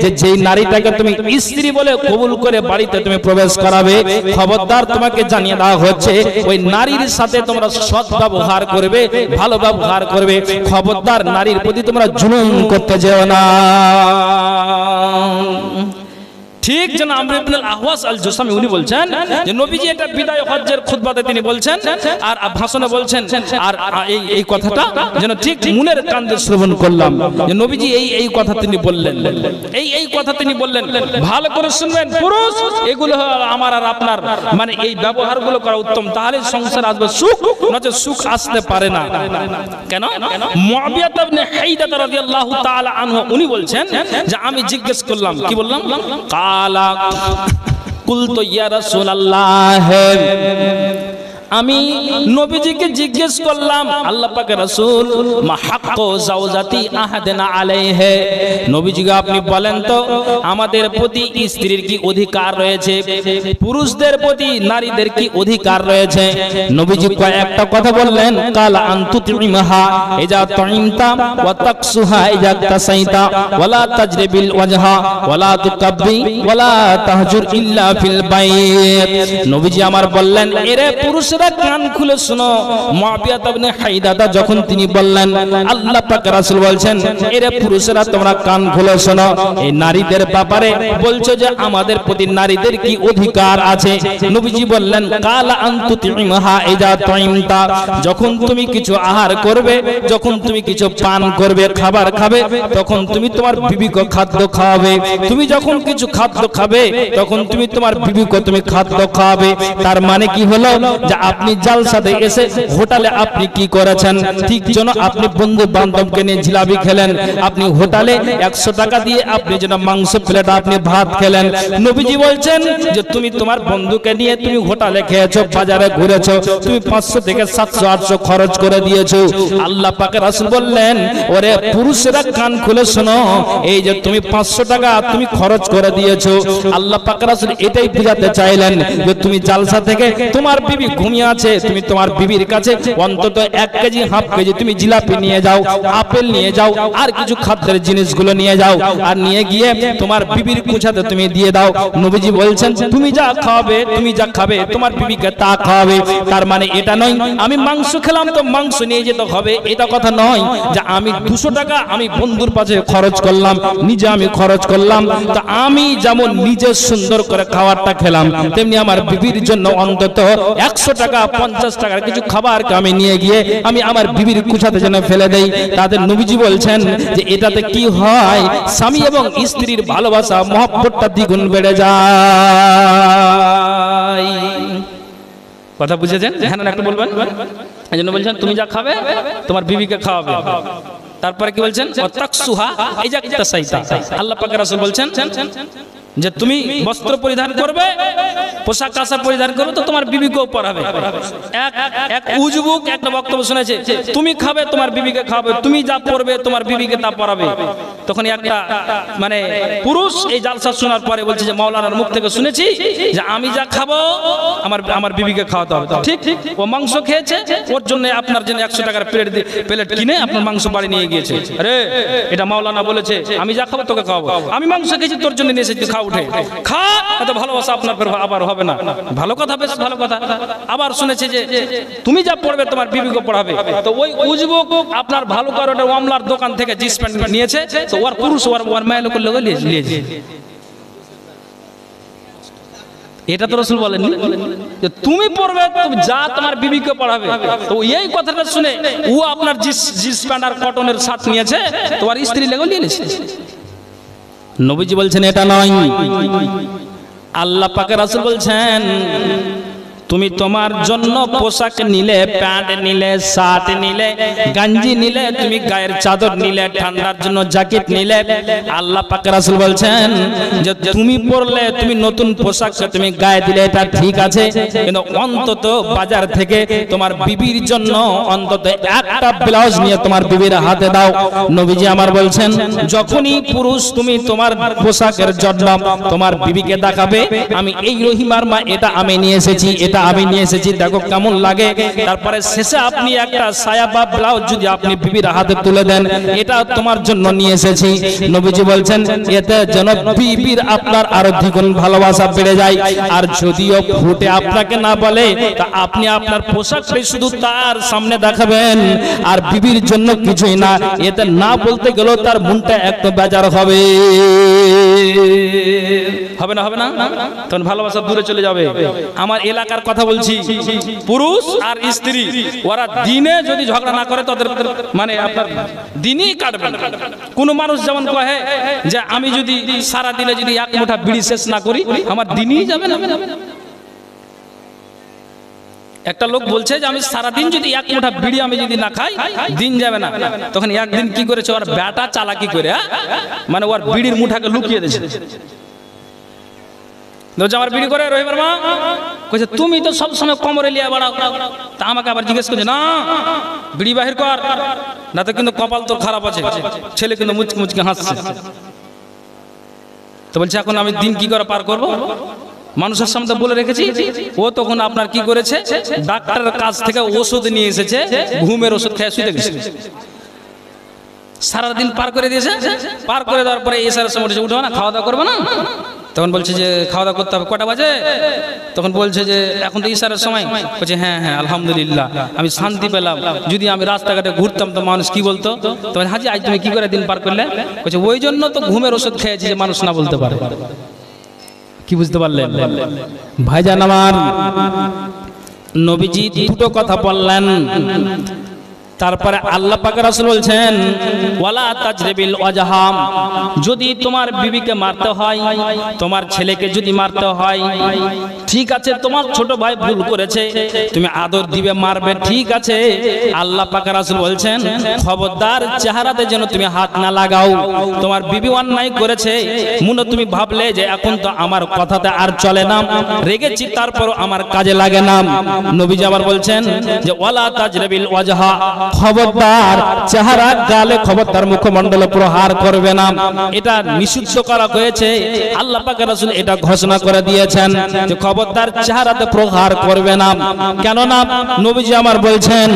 যে যেই নারীটাকে তুমি স্ত্রী বলে কবুল করে বাড়িতে তুমি প্রবেশ করাবে, খবরদার তোমাকে জানিয়ে দেওয়া হচ্ছে ওই নারীর সাথে তোমরা সৎ ব্যবহার করবে, ভালো ব্যবহার করবে, খবরদার নারীর প্রতি তোমরা জুলুম করতে যেও না। ঠিক যেন আমর ইবনে আল-আহওয়াজ আল-জুসামি উনি বলছেন যে নবীজি এটা বিদায় হজ্জের খুতবাতে তিনি বলছেন, আর ভাষণে বলছেন, আর এই কথাটা যেন ঠিক মনের কান্দে শ্রবণ করলাম যে নবীজি এই কথা তিনি বললেন, এই কথা তিনি বললেন। ভালো করে শুনবেন পুরুষ, এগুলো আমার আর আপনার মানে এই ব্যবহারগুলো করা উত্তম, তাহলে সংসার আসবে সুখ, নচেত সুখ আসতে পারে না। কেন? মুআবিয়া ইবনে হাইদা রাদিয়াল্লাহু তাআলা আনহু উনি বলছেন যে আমি জিজ্ঞেস করলাম, কি বললাম, কুলতু ইয়া রাসূলুল্লাহ, আমি নবীজিকে জিজ্ঞেস করলাম, আল্লাহ পাকের রাসূল, মা হাক্কু জাওজাতি আহাদানা আলাইহি, নবীজিকে আপনি বলেন তো আমাদের প্রতি স্ত্রীর কি অধিকার রয়েছে, পুরুষদের প্রতি নারীদের কি অধিকার রয়েছে? নবীজি কয়েকটা কথা বললেন। কালা আনতুতিমাহা ইজা তাইমতা ওয়া তাকসুহা ইজা তাসাইতা ওয়ালা তাজরিবিল ওয়াজহা ওয়ালা তুকাব্বি ওয়ালা তাহজুর ইল্লা ফিল বাইত। নবীজি আমার বললেন, এরে পুরুষরা কান খুলে শোনো। মুআবিয়া ইবনে হাইদাদা যখন তিনি বললেন, আল্লাহ পাক রাসূল বলছেন, এরে পুরুষরা তোমরা কান খুলে শোনো, এই নারীদের ব্যাপারে বলছো যে আমাদের প্রতি নারীদের কি অধিকার আছে? নবীজি বললেন, কালা আনতুতিমাহা ইজা তাইমতা, যখন তুমি কিছু আহার করবে, যখন তুমি কিছু পান করবে, খাবার খাবে, তখন তুমি তোমার বিবিকে খাদ্য খাওয়াবে। তুমি যখন কিছু খাদ্য খাবে, তখন তুমি তোমার বিবিকে তুমি খাদ্য খাওয়াবে। তার মানে কি হলো যে আপনি জালসাতে এসে হোটেলে আপনি কি করেছেন? ঠিক যেন আপনি বন্ধু বান্ধবকে নিয়ে জিলাপি খেলেন, আপনি হোটেলে 100 টাকা দিয়ে আপনি যেন মাংস প্লেট আপনি ভাত খেলেন। নবীজি বলছেন যে তুমি তোমার বন্ধুকে নিয়ে তুমি হোটেলে খেয়েছো, বাজারে ঘুরেছো, তুমি 500 থেকে 700 800 খরচ করে দিয়েছো। আল্লাহ পাকের রাসূল বললেন, ওরে পুরুষরা কান খুলে শোনো, এই যে তুমি 500 টাকা তুমি খরচ করে দিয়েছো, আল্লাহ পাকের রাসূল এটাই বোঝাতে চাইলেন যে তুমি জালসা থেকে তোমার বিবি ঘুমিয়ে আছে, তুমি তোমার বিবির কাছে অন্তত 1 কেজি হাফ কেজি তুমি জিলাপি নিয়ে যাও, আপেল নিয়ে যাও, আর কিছু খাদ্যের জিনিসগুলো নিয়ে যাও, আর নিয়ে গিয়ে তোমার বিবির কুছাতে তুমি দিয়ে দাও। নবীজি বলছেন, তুমি যা খাবে, তুমি যা খাবে, তোমার বিবিকে তা খাওয়াবে। তার মানে এটা নয় আমি মাংস খেলাম তো মাংস নিয়ে যেতে হবে, এটা কথা নয়। যে আমি 200 টাকা আমি বন্ধুর পাশে খরচ করলাম, নিজে আমি খরচ করলাম, তো আমি যেমন নিজে সুন্দর করে খাবারটা খেলাম, তেমনি আমার বিবির জন্য অন্তত 100 টাকা 50 টাকার কিছু খাবারকে আমি নিয়ে গিয়ে আমি আমার বিবির কুছাতে যেন ফেলে দেই। তাদের নবীজি বলছেন যে এটাতে কি হয়, স্বামী এবং স্ত্রীর ভালোবাসা মহব্বতটা দ্বিগুণ বেড়ে যায়। কথা বুঝেছেন? হ্যাঁ না একটু বলবেন? এই জন্য বলছেন তুমি যা খাবে তোমার বিবিকে খাওয়াবে। তারপরে কি বলছেন? তাকসুহা ইজা তাসাইতা, আল্লাহ পাকের রাসূল বলছেন যে তুমি বস্ত্র পরিধান করবে, পোশাক আশাক পরিধান করবে, তো তোমার বিবিকেও পরাবে। এক উজবুক একটা বক্তব্য শুনেছে, তুমি খাবে তোমার বিবিকে খাবে, তুমি যা পরবে তোমার বিবিকে তা পরাবে। তখন একটা মানে পুরুষ এই জালসা শোনার পরে বলছে যে মাওলানার মুখ থেকে শুনেছি যে আমি যা খাবো আমার বিবিকে খাওয়াতে হবে। ঠিক, ও মাংস খেয়েছে, ওর জন্য আপনার জন্য 100 টাকার প্লেট কিনে আপনার মাংস বাড়ি নিয়ে গিয়েছে। আরে এটা মাওলানা বলেছে আমি যা খাবো তোকে খাওয়াবো, আমি মাংস খেয়েছি তোর জন্য নিয়ে এসেছি, খা উঠে খা, এত ভালোবাসা আপনার আবার হবে না। ভালো কথা, বেশ ভালো কথা। আবার শুনেছে যে তুমি যা পড়বে তোমার বিবিকে পড়াবে, তো ওই উজবুক আপনার ভালো করে ওমলার দোকান থেকে জিন্স প্যান্ট নিয়েছে, তো ওর পুরুষ ওর মেয়ে লোকের লোক নিয়েছে। এটা তো রাসূল বলেননি যে তুমি পড়বে যা তোমার বিবিকে পড়াবে। তো এই কথাটা শুনে ও আপনার জিন্স প্যান্ট আর কটনের শার্ট নিয়েছে, তোমার স্ত্রী লেগে নিয়েছে। নবীজি বলছেন এটা নয়। আল্লাহ পাকের রাসূল বলছেন তুমি তোমার জন্য পোশাক নিলে, প্যান্ট নিলে, শার্ট নিলে, গঞ্জি নিলে, তুমি গায়ের চাদর নিলে, ঠান্ডার জন্য জ্যাকেট নিলে, আল্লাহ পাকের রাসূল বলছেন যে তুমি পরলে, তুমি নতুন পোশাককে তুমি গায়ে দিলে এটা ঠিক আছে, কিন্তু অন্তত বাজার থেকে তোমার বিবির জন্য অন্তত একটা ব্লাউজ নিয়ে তোমার বিবির হাতে দাও। নবীজি আমার বলছেন যখনই পুরুষ তুমি তোমার পোশাকের জন্য তোমার বিবিকে দেখাবে, আমি এই রহিমার মা এটা আমি নিয়ে এসেছি, এটা আমি নিয়ে এসেছি, দেখো কেমন লাগে। তারপরে শেষে আপনি একটা সায়া বা ব্লাউজ যদি আপনি বিবির হাতে তুলে দেন, এটা তোমার জন্য নিয়ে এসেছি। নবীজি বলছেন এতে যেন বিবির আপনার আরো দ্বিগুণ ভালোবাসা বেড়ে যায়। আর যদিও ফুটে আপনাকে না বলে, তা আপনি আপনার পোশাকটাই শুধু তার সামনে দেখাবেন, আর বিবির জন্য কিছুই না। এতে না বলতে গেলেও তার মনটা একটু বেজার হবে, হবে না? হবে না? তখন ভালোবাসা দূরে চলে যাবে। আমার এলাকার কথা বলছি, পুরুষ আর স্ত্রী ওরা দিনে যদি ঝগড়া না করে তাদের মানে আপনার দিনই কাটবে না। কোন মানুষ যেমন কহে যে আমি যদি সারা দিনে যদি এক মুঠা বিড়ি শেষ না করি আমার দিনই যাবে না। একটা লোক বলছে যে আমি সারাদিন যদি এক মুঠা বিড়ি আমি যদি না খাই দিন যাবে না। তখন একদিন কি করেছে, ওর বেটা চালাকি করে মানে ওর বিড়ির মুঠাকে লুকিয়ে দিয়েছে। আমার বিড়ি করে রহিমের মা কইছে তুমি তো সব সময় কোমরে লিয়ে বাড়াও, তা আমাকে আবার জিজ্ঞেস করছে না বিড়ি বাহির কর, না তো কিন্তু কপাল তোর খারাপ আছে। ছেলে কিন্তু মুচকে মুচকে হাসছে। তো বলছে এখন আমি দিন কি করে পার করব? মানুষের সামনে বলে রেখেছি। ও তখন আপনার কি করেছে, ডাক্তারের কাছ থেকে ওষুধ নিয়ে এসেছে, ঘুমের ওষুধ খেয়ে শুতে গেছে। সারাদিন পার করে দিয়েছে। পার করে দেওয়ার পরে এসার সময় উঠে না, খাওয়া দাওয়া করবো না? তখন বলছে যে খাওয়া দাওয়া করতে হবে, কটা বাজে? তখন বলছে যে এখন তো ইশারের সময়। বলছে হ্যাঁ হ্যাঁ আলহামদুলিল্লাহ আমি শান্তি পেলাম, যদি আমি রাস্তাঘাটে ঘুরতাম তো মানুষ কি বলতো? তখন হাজি আজ তুমি কি করে দিন পার করলে? বলছে ওই জন্য তো ঘুমের ওষুধ খেয়েছি যে মানুষ না বলতে পারে। কি বুঝতে পারলেন ভাইজান আমার? নবীজি দুটো কথা বললেন। তারপরে আল্লাহ পাক রাসূল বলছেন ওয়ালা তাজরিবিল ওয়াজহাম, যদি তোমার বিবিকে মারতে হয়, তোমার ছেলেকে যদি মারতে হয়, ঠিক আছে তোমার ছোট ভাই ভুল করেছে, তুমি আদর দিবে মারবে, ঠিক আছে। আল্লাহ পাক রাসূল বলছেন খবরদার চেহারাতে যেন তুমি হাত না লাগাও। তোমার বিবি অন্যায় করেছে, মনে তুমি ভাবলে যে এখন তো আমার কথাতে আর চলে না, রেগেছি তারপরও আমার কাজে লাগে না। নবীজি আবার বলছেন যে ওয়ালা তাজরিবিল ওয়াজহা, খবরদার চেহারা গালে খবরদার মুখমণ্ডলে প্রহার করবে না। এটা নিষিদ্ধ করা হয়েছে। আল্লাহ পাক রাসূল এটা ঘোষণা করে দিয়েছেন যে খবরদার চেহারাতে প্রহার করবে না। কেন না? নবীজি আমার বলছেন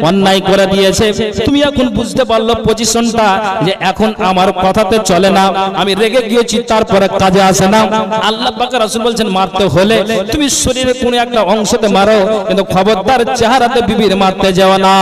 অন্যায় করে দিয়েছে, তুমি এখন বুঝতে পারলো পজিশনটা যে এখন আমার কথাতে চলে না, আমি রেগে গিয়েছি তারপরে কাজে আসে না। আল্লাহ পাক রাসূল বলছেন মারতে হলে তুমি শরীরে কোনো একটা অংশতে মারো, কিন্তু খবরদার চেহারাতে বিবির মারতে যাও না।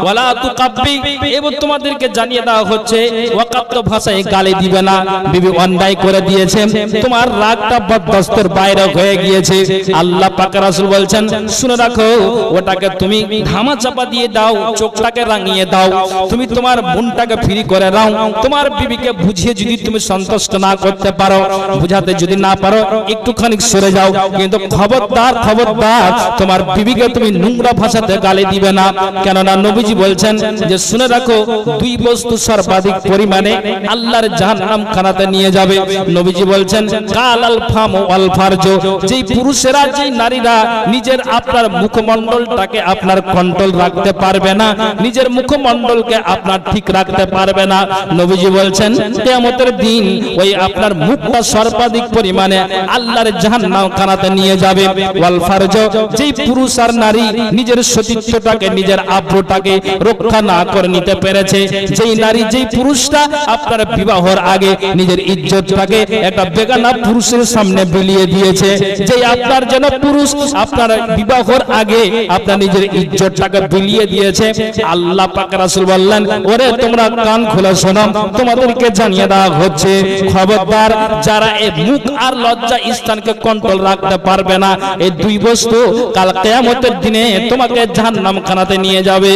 ওয়ালা তুকাব্বি, এবং তোমাদেরকে জানিয়ে দেওয়া হচ্ছে ওয়াকাত্ত ভাষায় গালি দিবে না। বিবি অন্যায় করে দিয়েছে, তোমার রাগটা বরদাস্তের বাইরে হয়ে গিয়েছে। আল্লাহ পাক রাসূল বলছেন শুনে রাখো, ওটাকে তুমি ধামা চাপা দিয়ে দাও, চোখটাকে রাঙিয়ে দাও, তুমি তোমার মনটাকে ফ্রি করে দাও। তোমার বিবিকে বুঝিয়ে যদি তুমি সন্তুষ্ট না করতে পারো, বুঝাতে যদি না পারো, একটুখানি সরে যাও, কিন্তু খবরদার খবরদার তোমার বিবিকে তুমি নোংরা ভাষাতে গালি দিবে না। কেননা নবীজি বলছেন যে শুনে রাখো দুই বস্তু সর্বাধিক পরিমাণে আল্লাহর জাহান্নাম খানাতে নিয়ে যাবে। নবীজি বলছেন কালাল ফাম ওয়াল ফারজ, যেই পুরুষেরা যেই নারীরা নিজের আপনার মুখমণ্ডলটাকে আপনার কন্ট্রোল রাখতে পারবে না, নিজের মুখমণ্ডলকে আপনার ঠিক রাখতে পারবে না, নবীজি বলছেন কিয়ামতের দিন ওই আপনার মুখটা সর্বাধিক পরিমাণে আল্লাহর জাহান্নাম খানাতে নিয়ে যাবে। ওয়াল ফারজ, যেই পুরুষ আর নারী নিজের সতীত্বটাকে নিজের আব্রুটাকে রক্ষা না করে নিতে পেরেছে, যেই নারী যেই পুরুষটা আপনার বিবাহের আগে নিজের ইজ্জতটাকে একটা বেগানা পুরুষের সামনে বিলিয়ে দিয়েছে, যেই আপনার যেন পুরুষ আপনার বিবাহের আগে আপনার নিজের ইজ্জতটাকে বিলিয়ে দিয়েছে, আল্লাহ পাক রাসূল বললেন ওরে তোমরা কান খুলে শোনো, তোমাদেরকে জানিয়ে দেওয়া হচ্ছে খবরদার যারা এই মুখ আর লজ্জা স্থানকে কন্ট্রোল রাখতে পারবে না, এই দুই বস্তু কাল কিয়ামতের দিনে তোমাকে জাহান্নাম খানাতে নিয়ে যাবে।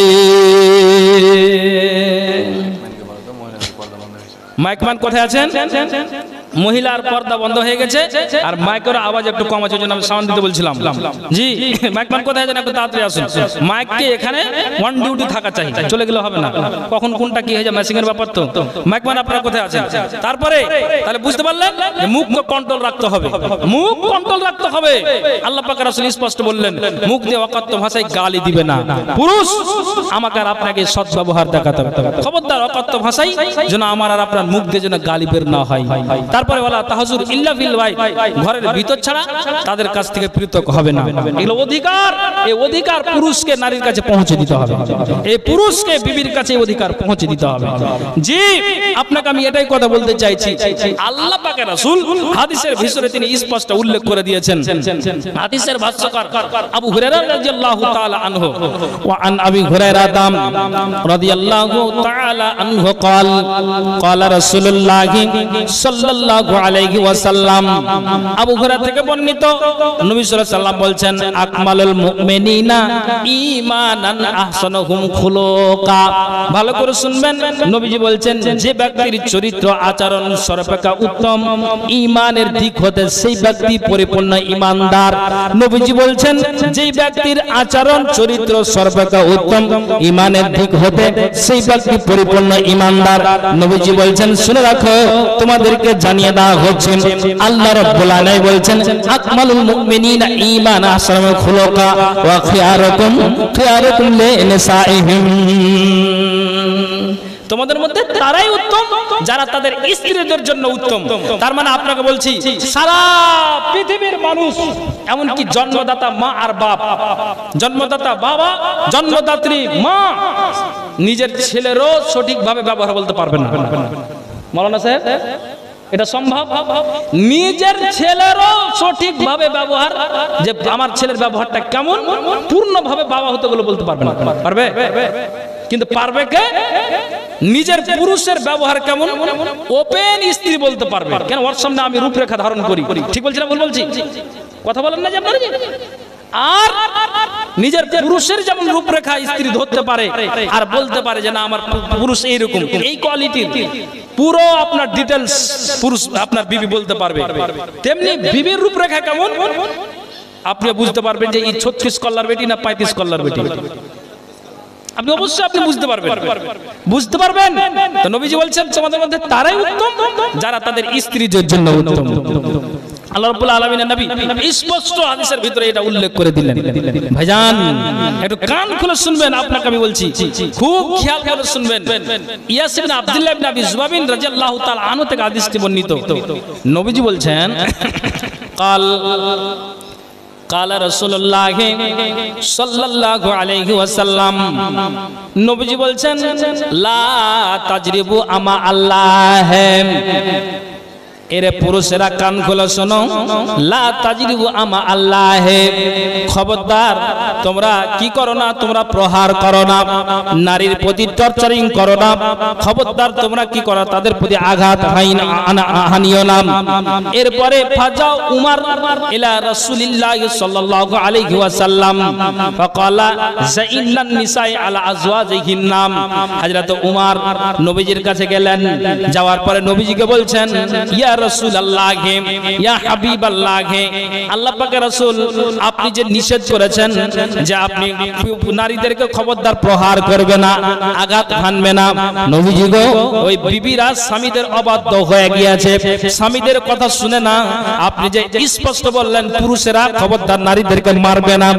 মাইকম্যান কোথায় আছেন? মহিলার পর্দা বন্ধ হয়ে গেছে আর মাইকের আওয়াজ একটু কম আছে, জন্য আমি সাউন্ড দিতে বলছিলাম। জি মাইকম্যান কোথায় আছেন? একটু তাড়াতাড়ি আসুন। মাইককে এখানে ওয়ান ডিউটি থাকা চাই, চলে গেলে হবে না, কখন কোনটা কি হয়ে যায় ম্যাচিং এর ব্যাপার তো। মাইকম্যান আপনারা কোথায় আছেন? তারপরে তাহলে বুঝতে পারলেন মুখকে কন্ট্রোল রাখতে হবে, মুখ কন্ট্রোল রাখতে হবে। আল্লাহ পাক রাসূল স্পষ্ট বললেন মুখ দিয়ে অকথ্য ভাষায় গালি দিবে না। পুরুষ আমাকে আর আপনাকে সৎ ব্যবহার দেখাতে হবে, খবরদার অকথ্য ভাষায় যেন আমার আর আপনার মুখ দিয়ে যেন গালি বের না হয়। তারপরে ওয়ালা তাহজুর ইল্লা ফিল বাইত, ঘরের ভিতর ছাড়া তাদের কাছ থেকে পৃথক হবে না। এগুলো অধিকার, এই অধিকার পুরুষকে নারীর কাছে পৌঁছে দিতে হবে, এই পুরুষকে বিবির কাছে অধিকার পৌঁছে দিতে হবে। জি আপনাকে আমি এটাই কথা বলতে চাইছি, আল্লাহ পাকের রাসূল হাদিসের ভিতরে তিনি স্পষ্ট উল্লেখ করে দিয়েছেন। হাদিসের ভাষ্যকার আবু হুরায়রা রাদিয়াল্লাহু তাআলা আনহু, ওয়া আন আবি হুরায়রা রাদিয়াল্লাহু তাআলা আনহু قال قال رسول الله সাল্লাল্লাহু আলাইহি ওয়াসাল্লাম, আবু হুরায়রা থেকে বর্ণিত নবী সাল্লাল্লাহু আলাইহি ওয়াসাল্লাম বলছেন আকমালুল মুমিনিনা ঈমানান আহসানুহুম খুলুকা। ভালো করে শুনবেন, নবীজি বলছেন যে ব্যক্তির চরিত্র আচরণ সর্বাপেক্ষা উত্তম ঈমানের দিক হতে সেই ব্যক্তি পরিপূর্ণ ঈমানদার। নবীজি বলছেন যেই ব্যক্তির আচরণ চরিত্র সর্বাপেক্ষা উত্তম ঈমানের দিক হতে সেই ব্যক্তি পরিপূর্ণ ঈমানদার। নবীজি বলছেন শুনে রাখো তোমাদেরকে জানিয়ে জানিয়ে দেওয়া হচ্ছে আল্লাহ রাব্বুল আলামিন বলছেন আকমালুল মুমিনিনা ঈমানা আহসানুহুম খুলুকা ওয়া খিয়ারুকুম লিনিসাইহিম। তোমাদের মধ্যে তারাই উত্তম যারা তাদের স্ত্রীদের জন্য উত্তম। তার মানে আপনাকে বলছি সারা পৃথিবীর মানুষ, এমনকি জন্মদাতা মা আর বাপ, জন্মদাতা বাবা, জন্মদাত্রী মা, নিজের ছেলেরও সঠিকভাবে ব্যবহার বলতে পারবে না। মাওলানা সাহেব, এটা সম্ভব? নিজের ছেলেরও সঠিকভাবে ব্যবহার, যে আমার ছেলের ব্যবহারটা কেমন, পূর্ণভাবে বাবা হতে গেলে বলতে পারবে না। পারবে? কিন্তু পারবে কে? নিজের পুরুষের ব্যবহার কেমন ওপেন স্ত্রী বলতে পারবে। কেন? ওর সামনে আমি রূপরেখা ধারণ করি। ঠিক বলছি না ভুল বলছি? কথা বলেন না যে আপনারা? আর নিজের পুরুষের যেমন রূপরেখা স্ত্রী ধরতে পারে আর বলতে পারে যে না আমার পুরুষ এইরকম, এই কোয়ালিটির পুরো আপনার ডিটেলস পুরুষ আপনার বিবি বলতে পারবে। তেমনি বিবির রূপরেখা কেমন আপনি বুঝতে পারবেন যে এই 36 কল্লার বেটি না 35 কল্লার বেটি। আপনি অবশ্যই আপনি বুঝতে পারবেন, বুঝতে পারবেন। তো নবীজি বলছেন তোমাদের মধ্যে তারাই উত্তম যারা তাদের স্ত্রীদের জন্য উত্তম। আল্লাহ রাব্বুল আলামিনের নবী স্পষ্ট হাদিসের ভিতরে এটা উল্লেখ করে দিলেন। ভাইজান একটু কান খুলে শুনবেন, আপনাকে আমি বলছি, খুব খেয়াল করে শুনবেন। ইয়াস ইবনে আব্দুল্লাহ ইবনে আবি যুবাবিন রাদিয়াল্লাহু তাআলা আনহু থেকে হাদিসটি বর্ণিত। নবীজি বলছেন কালা রাসূলুল্লাহ সাল্লাল্লাহু আলাইহি ওয়াসাল্লাম, নবীজি বলছেন লা তাজরিবু আমা আল্লাহ। এরে পুরুষেরা কান খুলে শোনো, লা তাজরিবু আমা আল্লাহ, খবরদার তোমরা কি করো না, তোমরা প্রহার করো না, নারীর প্রতি টর্চারিং করো না, খবরদার তোমরা কি করো, তাদের প্রতি আঘাত হানিও না। এরপরে ফাজাও উমর ইলা রাসূলিল্লাহ সাল্লাল্লাহু আলাইহি ওয়াসাল্লাম ফাকালা যাইনান নিসাই আলা আজওয়াজিহিন্না। হযরত উমর নবীজির কাছে গেলেন, যাওয়ার পরে নবীজিকে বলছেন ইয়া রাসূলুল্লাহ, ইয়া হাবিবাল্লাহ, আল্লাহ পাকের রাসূল আপনি যে নিষেধ করেছেন যে আপনি নারীদেরকে খবরদার প্রহার করবে না, আঘাত হানবে না, নবীজি গো ওই বিবিরা স্বামীদের অবাধ্য হয়ে গিয়েছে, স্বামীদের কথা শুনে না, আপনি যে স্পষ্ট বললেন পুরুষেরা খবরদার নারীদেরকে মারবে না,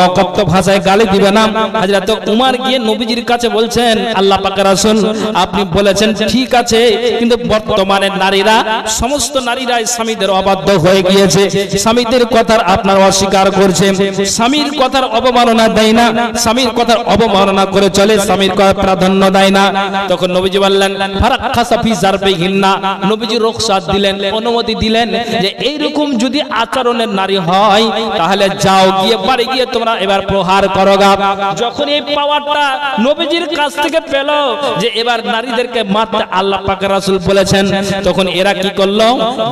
অকথ্য ভাষায় গালি দিবে না। হযরত উমর গিয়ে নবীজির কাছে বলছেন আল্লাহ পাকের রাসূল আপনি বলেছেন ঠিক আছে, কিন্তু বর্তমানে নারীরা, সমস্ত নারীরাই স্বামীদের অবাধ্য হয়ে গিয়েছে, স্বামীদের কথার আপনার অস্বীকার করছে, স্বামীর কথার অবমাননা দেয় না, স্বামীর কথার অবমাননা করে চলে, স্বামীর কথা প্রাধান্য দেয় না। তখন নবীজি বললেন ফারাক্কাসা ফি জারবিহিন্না, নবীজি রুখসাত দিলেন, অনুমতি দিলেন যে এইরকম যদি আচরণের নারী হয় তাহলে যাও গিয়ে বাড়ি গিয়ে তোমরা এবার প্রহার করো গা। যখন এই পাওয়ারটা নবীজির কাছ থেকে পেল যে এবার নারীদেরকে মারতে আল্লাহ পাকের রাসূল বলেছেন, তখন এরা কি করলো,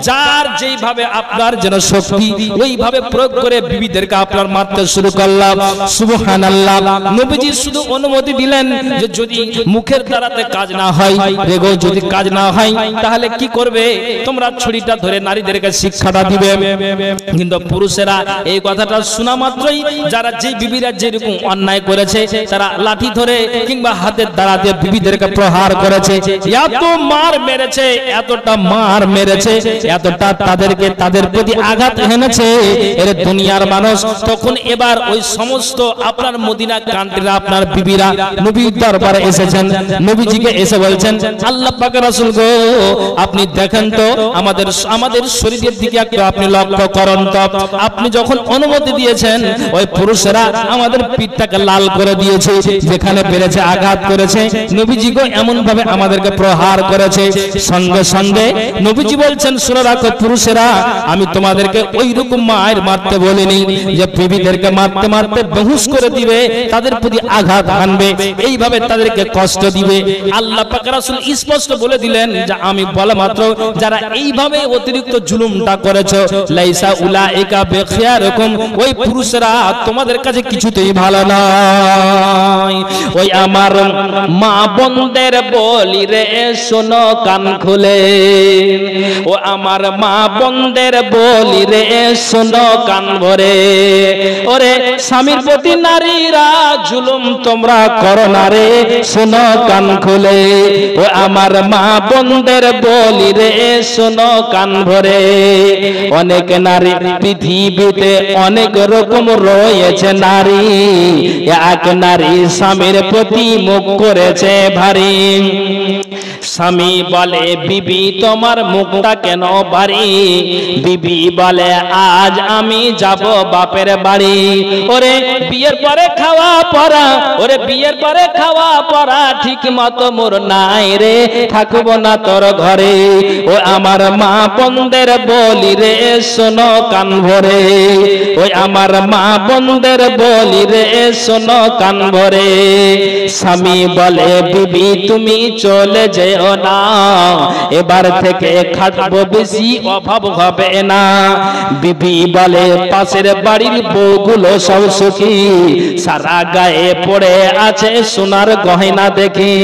যার যেইভাবে আপনার যেন শক্তি ওইভাবে প্রয়োগ করে বিবিদেরকে আপনার মারতে শুরু করলাম। সুবহানাল্লাহ। নবীজি শুধু অনুমতি দিলেন যে যদি মুখের দ্বারাতে কাজ না হয়, রেগো যদি কাজ না হয় তাহলে কি করবে, তোমরা ছুরিটা ধরে নারীদেরকে শিক্ষাটা দিবে। কিন্তু পুরুষেরা এই কথাটা শোনা মাত্রই যারা যে বিবিরা যেরকম অন্যায় করেছে তারা লাঠি ধরে কিংবা হাতের দ্বারাতে বিবিদেরকে প্রহার করেছে, এত মার মেরেছে, এতটা মার মেরেছে, এতটা তাদেরকে তাদের প্রতি আঘাত এনেছে এর দুনিয়ার মানুষ। তখন এবার ওই সমস্ত আপনার মদিনা কান্ট্রিরা আপনার বিবিরা নবীর দরবারে এসেছেন, নবীজিকে এসে বলছেন আল্লাহ পাকের রাসূল গো আপনি দেখেন তো আমাদের শরীরের দিকে একটু আপনি লক্ষ্য করুন তো, আপনি যখন অনুমতি দিয়েছেন ওই পুরুষেরা আমাদের পিঠটাকে লাল করে দিয়েছে, যেখানে পেরেছে আঘাত করেছে, নবীজি গো এমন ভাবে আমাদেরকে প্রহার করেছে। সঙ্গে সঙ্গে নবীজি বলছেন শুনে রাখো পুরুষেরা, আমি তোমাদেরকে ওই রকম মায়ের মারতে বলিনি যে বিবিদেরকে মারতে মারতে বেহুশ করে দিবে, তাদের প্রতি আঘাত হানবে, এইভাবে তাদেরকে কষ্ট দিবে। আল্লাহ পাক রাসূল স্পষ্ট বলে দিলেন যে আমি বলা মাত্র যারা এইভাবে অতিরিক্ত জুলুমটা করেছো লাইসা উলাইকা বিখিয়ারকুম, ওই পুরুষরা তোমাদের কাছে কিছুতেই ভালো নয়। ওই আমার মা বোনদের বলি রে শোনো কান খুলে, ও আমার মা বোনদের বলি রে শোনো কান ভরে, ওরে স্বামীর প্রতি নারীরা জুলুম তোমরা করো না রে, শোনো কান খুলে। ও আমার মা বোনদের বলি রে, শোনো কান ভরে। অনেক নারী পৃথিবীতে অনেক রকম রয়েছে নারী, এক নারী স্বামীর প্রতি মুখ করেছে ভারী। স্বামী বলে বিবি তোমার মুখটা কেন ভারী? বিবি বলে আজ আমি যাব বাপের বাড়ি। ওরে বিয়ের পরে খাওয়া পড়া, ওরে বিয়ের পরে খাওয়া পড়া ঠিক মতো মোর নাই রে, থাকবো না তোর ঘরে। ও আমার মা বোনদের বলি রে, শোনো কান ভরে। ওই আমার মা বোনদের বলি রে, শোনো কান ভরে। স্বামী বলে বিবি তুমি চলে যেও না, এবার থেকে খাটবো বেশি অভাব হবে না। বিবি বলে পাশের বাড়ির বউগুলো সব সুখী, সারা গায়ে পড়ে আছে সোনার গয়না দেখি।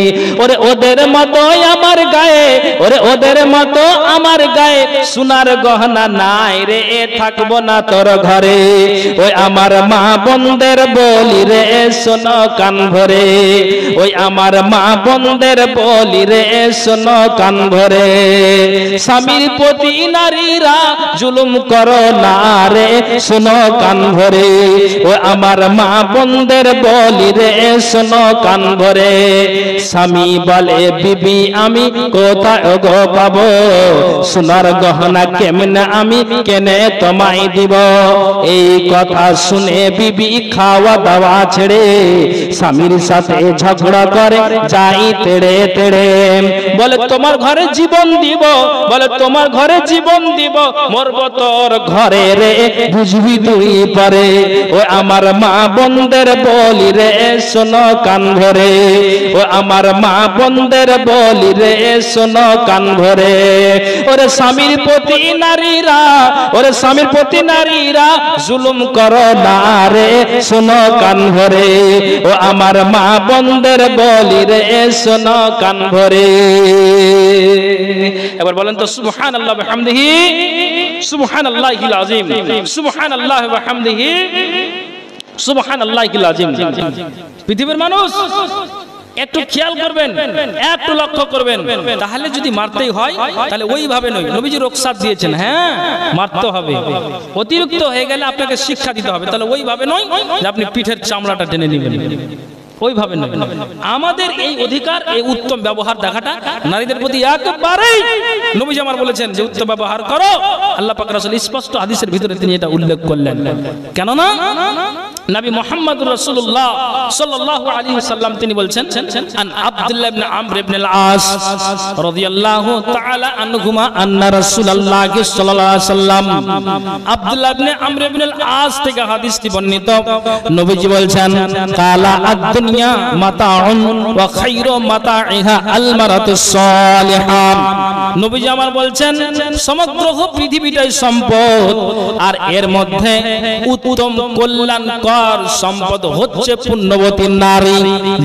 ওরে ওদের মতো আমার গায়ে, ওরে ওদের মতো আমার গায়ে সোনার গহনা নাই রে, থাকবো না তোর ঘরে। ওই আমার মা বোনদের বলি রে, শোনো কান ভরে। ওই আমার মা বোনদের বলি রে, শোনো কান ভরে। স্বামীর প্রতি নারীরা জুলুম করো না রে, শোনো কান ভরে। ও আমার মা বোনদের বলি রে, শোনো কান ভরে। স্বামী বলে বিবি আমি কোথায় গো পাবো, সোনার গহনা কেমনে আমি কেনে তোমায় দিব। এই কথা শুনে বিবি খাওয়া দাওয়া ছেড়ে স্বামীর সাথে ঝগড়া করে যাই তেড়ে তেড়ে। বলে তোমার ঘরে জীবন দিব, বলে তোমার ঘরে জীবন দিব, মরব তোর ঘরে রে, বুঝবি তুই পরে। ও আমার মা বোনদের বলি রে, শোনো কান ভরে। ও আমার মা বোনদের বলি রে, শোনো কান ভরে। ওরে স্বামীর প্রতি নারীরা, ওরে স্বামীর প্রতি নারীরা জুলুম করো না রে, শোনো কান ভরে। ও আমার মা বোনদের বলি রে, শোনো কান ভরে। এবার বলেন তো সুবহানাল্লাহ ওয়া বিহামদিহি, সুবহানাল্লাহিল আযীম, সুবহানাল্লাহ ওয়া বিহামদিহি, সুবহানাল্লাহিল আযীম। পৃথিবীর মানুষ একটু খেয়াল করবেন, একটু লক্ষ্য করবেন, তাহলে যদি মারতেই হয় তাহলে ওইভাবে নয়, নবীজি রুখসাত দিয়েছেন, হ্যাঁ মারতে হবে। অতিরিক্ত হয়ে গেলে আপনাকে শিক্ষা দিতে হবে, তাহলে ওইভাবে নয় যে আপনি পিঠের চামড়াটা টেনে নেবেন, ওইভাবে নয়। আমাদের এই অধিকার, এই উত্তম ব্যবহার দেখাটা নারীদের প্রতি একেবারেই নবীজি আমার বলেছেন যে উত্তম ব্যবহার করো। আল্লাহ পাক রাসূল স্পষ্ট হাদিসের ভিতরে তিনি এটা উল্লেখ করলেন। কেননা নবী মুহাম্মদুর রাসূলুল্লাহ সাল্লাল্লাহু আলাইহি ওয়াসাল্লাম তিনি বলছেন, আন আব্দুল্লাহ ইবনে আমর ইবনে আল-আস রাদিয়াল্লাহু তাআলা আনহুমা আন্না রাসূলুল্লাহ সাল্লাল্লাহু আলাইহি ওয়াসাল্লাম, আব্দুল্লাহ ইবনে আমর ইবনে আল-আস থেকে হাদিসটি বর্ণিত। নবীজি বলছেন কালা আদ-দুনিয়া মাতাউন ওয়া খায়রু মাতাইহা আল-মারাতুস সালিহা। নবীজি আমার বলছেন সমগ্র পৃথিবীটাই সম্পদ, আর এর মধ্যে উত্তম কল্যাণকর সম্পদ হচ্ছে পুণ্যবতী নারী।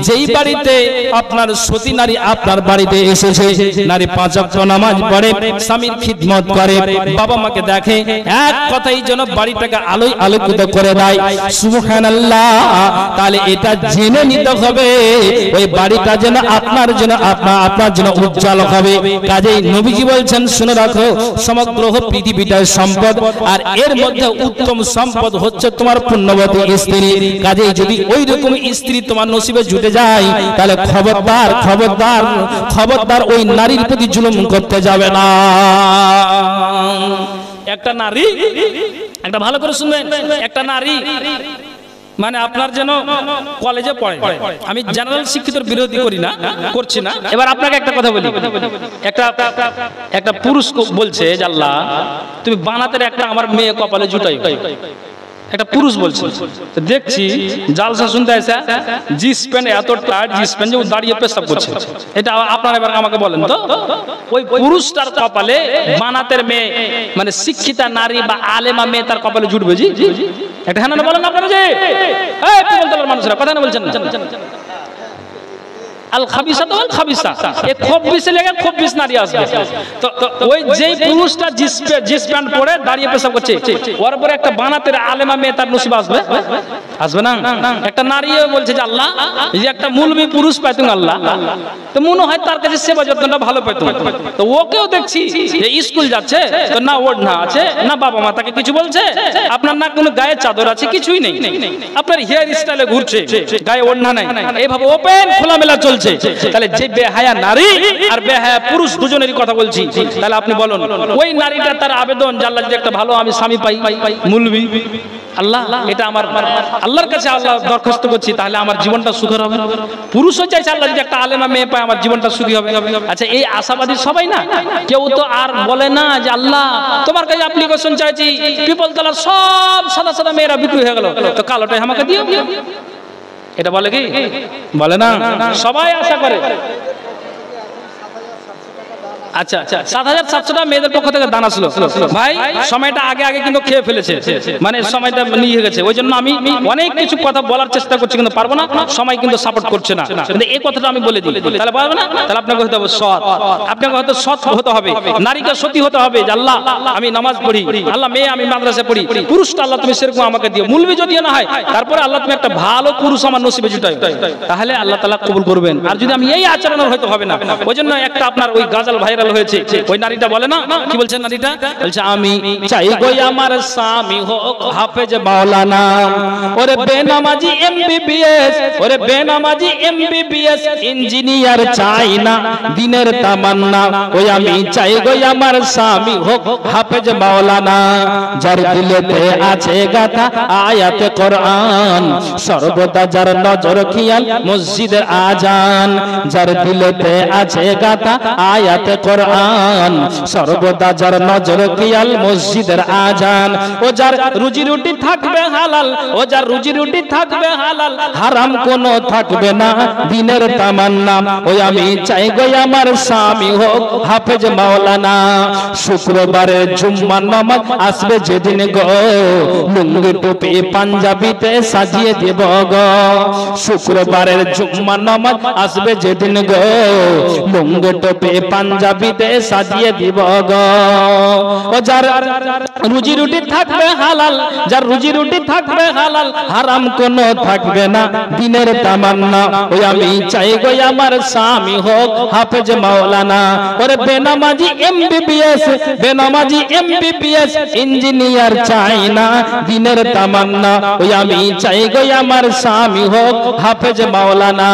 যেই বাড়িতে আপনার সতী নারী আপনার বাড়িতে এসেছে, নারী 5 ওয়াক্ত নামাজ পড়ে, স্বামীর খিদমত করে, বাবা মাকে দেখে, এক কথাই যেন বাড়িটাকে আলোয় আলোকিত করে দেয়, সুবহানাল্লাহ। তাহলে এটা জেনে নিতে হবে ওই বাড়িটা যেন আপনার জন্য আপনার জন্য উজ্জ্বল হবে। কাজেই নবীজি বলছেন শুনে রাখো সমগ্র পৃথিবীটার সম্পদ, আর এর মধ্যে উত্তম সম্পদ হচ্ছে তোমার পুণ্যবতী স্ত্রী। কাজেই যদি ওই রকম স্ত্রী তোমার নসিবে জুটে যায় তাহলে খবরদার খবরদার খবরদার ওই নারীর প্রতি জুলুম করতে যাবে না। একটা নারী, একটা ভালো করে শুনবেন, একটা নারী মানে আপনার যেন কলেজে পড়ে, আমি জেনারেল শিক্ষিতর বিরোধী করি না, করছি না। এবার আপনাকে একটা কথা বলি, একটা পুরুষ বলছে যে আল্লাহ তুমি বানাতের একটা আমার মেয়ে কপালে জুটাই। একটা পুরুষ বলছে, দেখছি জালসা শুনতে আসে জিন্স প্যান্ট এত টাইট জিন্স প্যান্ট যে দাঁড়িয়ে পেশাব করছে। এটা আপনারা এবার আমাকে বলেন তো, ওই পুরুষটার কপালে বানাতের মেয়ে মানে শিক্ষিতা নারী বা আলেমা মেয়ে তার কপালে জুটবে? জি একটা হ্যাঁ না বলেন আপনারা, যে মানুষেরা কথা না বলছেন না। আল খাবিসাত ওয়াল খাবিসা, এই খবিসে লেগে খবিস নারী আসবে। তো ওই যেই পুরুষটা জিন্স প্যান্ট পরে দাঁড়িয়ে পেশাব করছে, ওর পরে একটা বানাতের আলেমা মেয়ে তার নসিব আসবে? আসবে না। একটা নারীও বলছে যে আল্লাহ, এই যে একটা মুলবি পুরুষ পাইতুম আল্লাহ, তো মনে হয় তার কাছে সেবা যত্নটা ভালো পাইতুম। তো ওকেও দেখছি যে স্কুল যাচ্ছে, তো না ওড়না আছে, না বাবা মা তাকে কিছু বলছে, আপনার না কোনো গায়ে চাদর আছে, কিছুই নেই, আপনার হেয়ার স্টাইলে ঘুরছে, গায়ে ওড়না নাই, এইভাবে ওপেন খোলামেলা চলছে। তাহলে যে বেহায়া নারী আর বেহায়া পুরুষ দুজনেরই কথা বলছি, তাহলে আপনি বলুন ওই নারীটা তার আবেদন যে আল্লাহ যদি একটা ভালো আমি স্বামী পাই, মুলবি আল্লাহ, এটা আমার আল্লাহর কাছে আল্লাহ দরখাস্ত করছি, তাহলে আমার জীবনটা সুখের হবে। পুরুষও চাইছে আল্লাহ যদি একটা আলেমা মেয়ে পায় আমার জীবনটা সুখী হবে। আচ্ছা, এই আশাবাদী সবাই না, কেউ তো আর বলে না যে আল্লাহ তোমার কাছে অ্যাপ্লিকেশন চাইছি, পিপল তলার সব সাদা সাদা মেয়েরা বিক্রি হয়ে গেল, তো কালোটাই আমাকে দিও। এটা বলে কি? বলে না। সবাই আশা করে। আচ্ছা, ৭৭০০ টাকা মেয়েদের পক্ষ থেকে দান আসলো। ভাই সময়টা আগে কিন্তু খেয়ে ফেলেছে, মানে সময়টা নিয়ে গেছে, ওই জন্য আমি অনেক কিছু কথা বলার চেষ্টা করছি কিন্তু পারবো না, সময় কিন্তু সাপোর্ট করছে না। কিন্তু এই কথাটা আমি বলে দিই, তাহলে পারবে না। তাহলে আপনাকে হতে হবে সৎ, আপনাকে হয়তো সৎ হতে হবে, নারীকে সতী হতে হবে যে আল্লাহ আমি নামাজ পড়ি, আল্লাহ মেয়ে আমি মাদ্রাসা পড়ি, পুরুষটা আল্লাহ তুমি সেরকম আমাকে দিও, মুলবি যদিও না হয়, তারপরে আল্লাহ তুমি একটা ভালো পুরুষ আমার নসিবে জুটাই, তাহলে আল্লাহ তাআলা কবুল করবেন। আর যদি আমি এই আচরণের হয়তো হবে না। ওই জন্য একটা আপনার ওই গাজাল ভাইরাল হয়েছে, ওই নারীটা বলে না, কি বলছে নারীটা? বলছে আমি চাই গো আমার স্বামী হোক হাফেজ মাওলানা, ওরে বেনামাজি এমবিবিএস, ওরে বেনামাজি এমবিবিএস ইঞ্জিনিয়ার চাই না দিনের তামান্না, ওই আমি চাই গো আমার স্বামী হোক হাফেজ মাওলানা, যার দিলেতে আছে গাথা আয়াতে কোরআন, সর্বদা যার নজর খেয়াল মসজিদের আজান, যার দিলেতে আছে গাথা আয়াতে কোরআন, সর্বদা যার নজর খেয়াল মসজিদের আজান, ও যার রুজি রুটি থাকবে হালাল, ও যার রুজি রুটি থাকবে হালাল, হারাম কোনো থাকবে না দিনের তামান্না, ওই আমি চাই গো আমার স্বামী হোক হাফেজ মাওলানা, শুক্রবারে জুম্মার নামাজ আসবে যেদিন গো, লুঙ্গি টুপি পাঞ্জাবিতে সাজিয়ে দেব গো, শুক্রবারের জুম্মার নামাজ আসবে যেদিন গো, লুঙ্গি টুপি পাঞ্জাবিতে সাজিয়ে দিব গো, ও যার রুজি রুটি থাকবে হালাল, যার রুজি রুটি থাকবে হালাল, হারাম কোনো থাকবে না দিনের তামান্না, ওই আমি চাই গো আমার স্বামী হোক হাফেজ মাওলানা, ওরে বেনামাজি এমবিবিএস, বেনামাজি এমবিবিএস ইঞ্জিনিয়ার চাই না দিনের তামান্না, ওই আমি চাই গো আমার স্বামী হোক হাফেজ মাওলানা,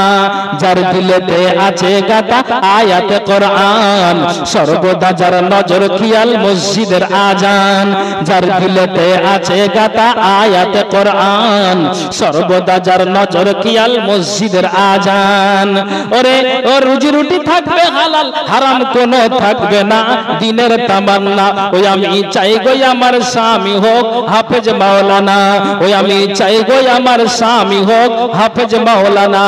যার দিলেতে আছে গাথা আয়াতে কোরআন, সর্বদা যার নজর খেয়াল মসজিদের আজান, যার দিলেতে আছে গাথা আয়াতে কোরআন, সর্বদা যার নজর খেয়াল মসজিদের আজান, ওরে ও রুজি রুটি থাকবে হালাল, হারাম কোনো থাকবে না দিনের তামান্না, ওই আমি চাই গো আমার স্বামী হোক হাফেজ মাওলানা, ওই আমি চাই গো আমার স্বামী হোক হাফেজ মাওলানা।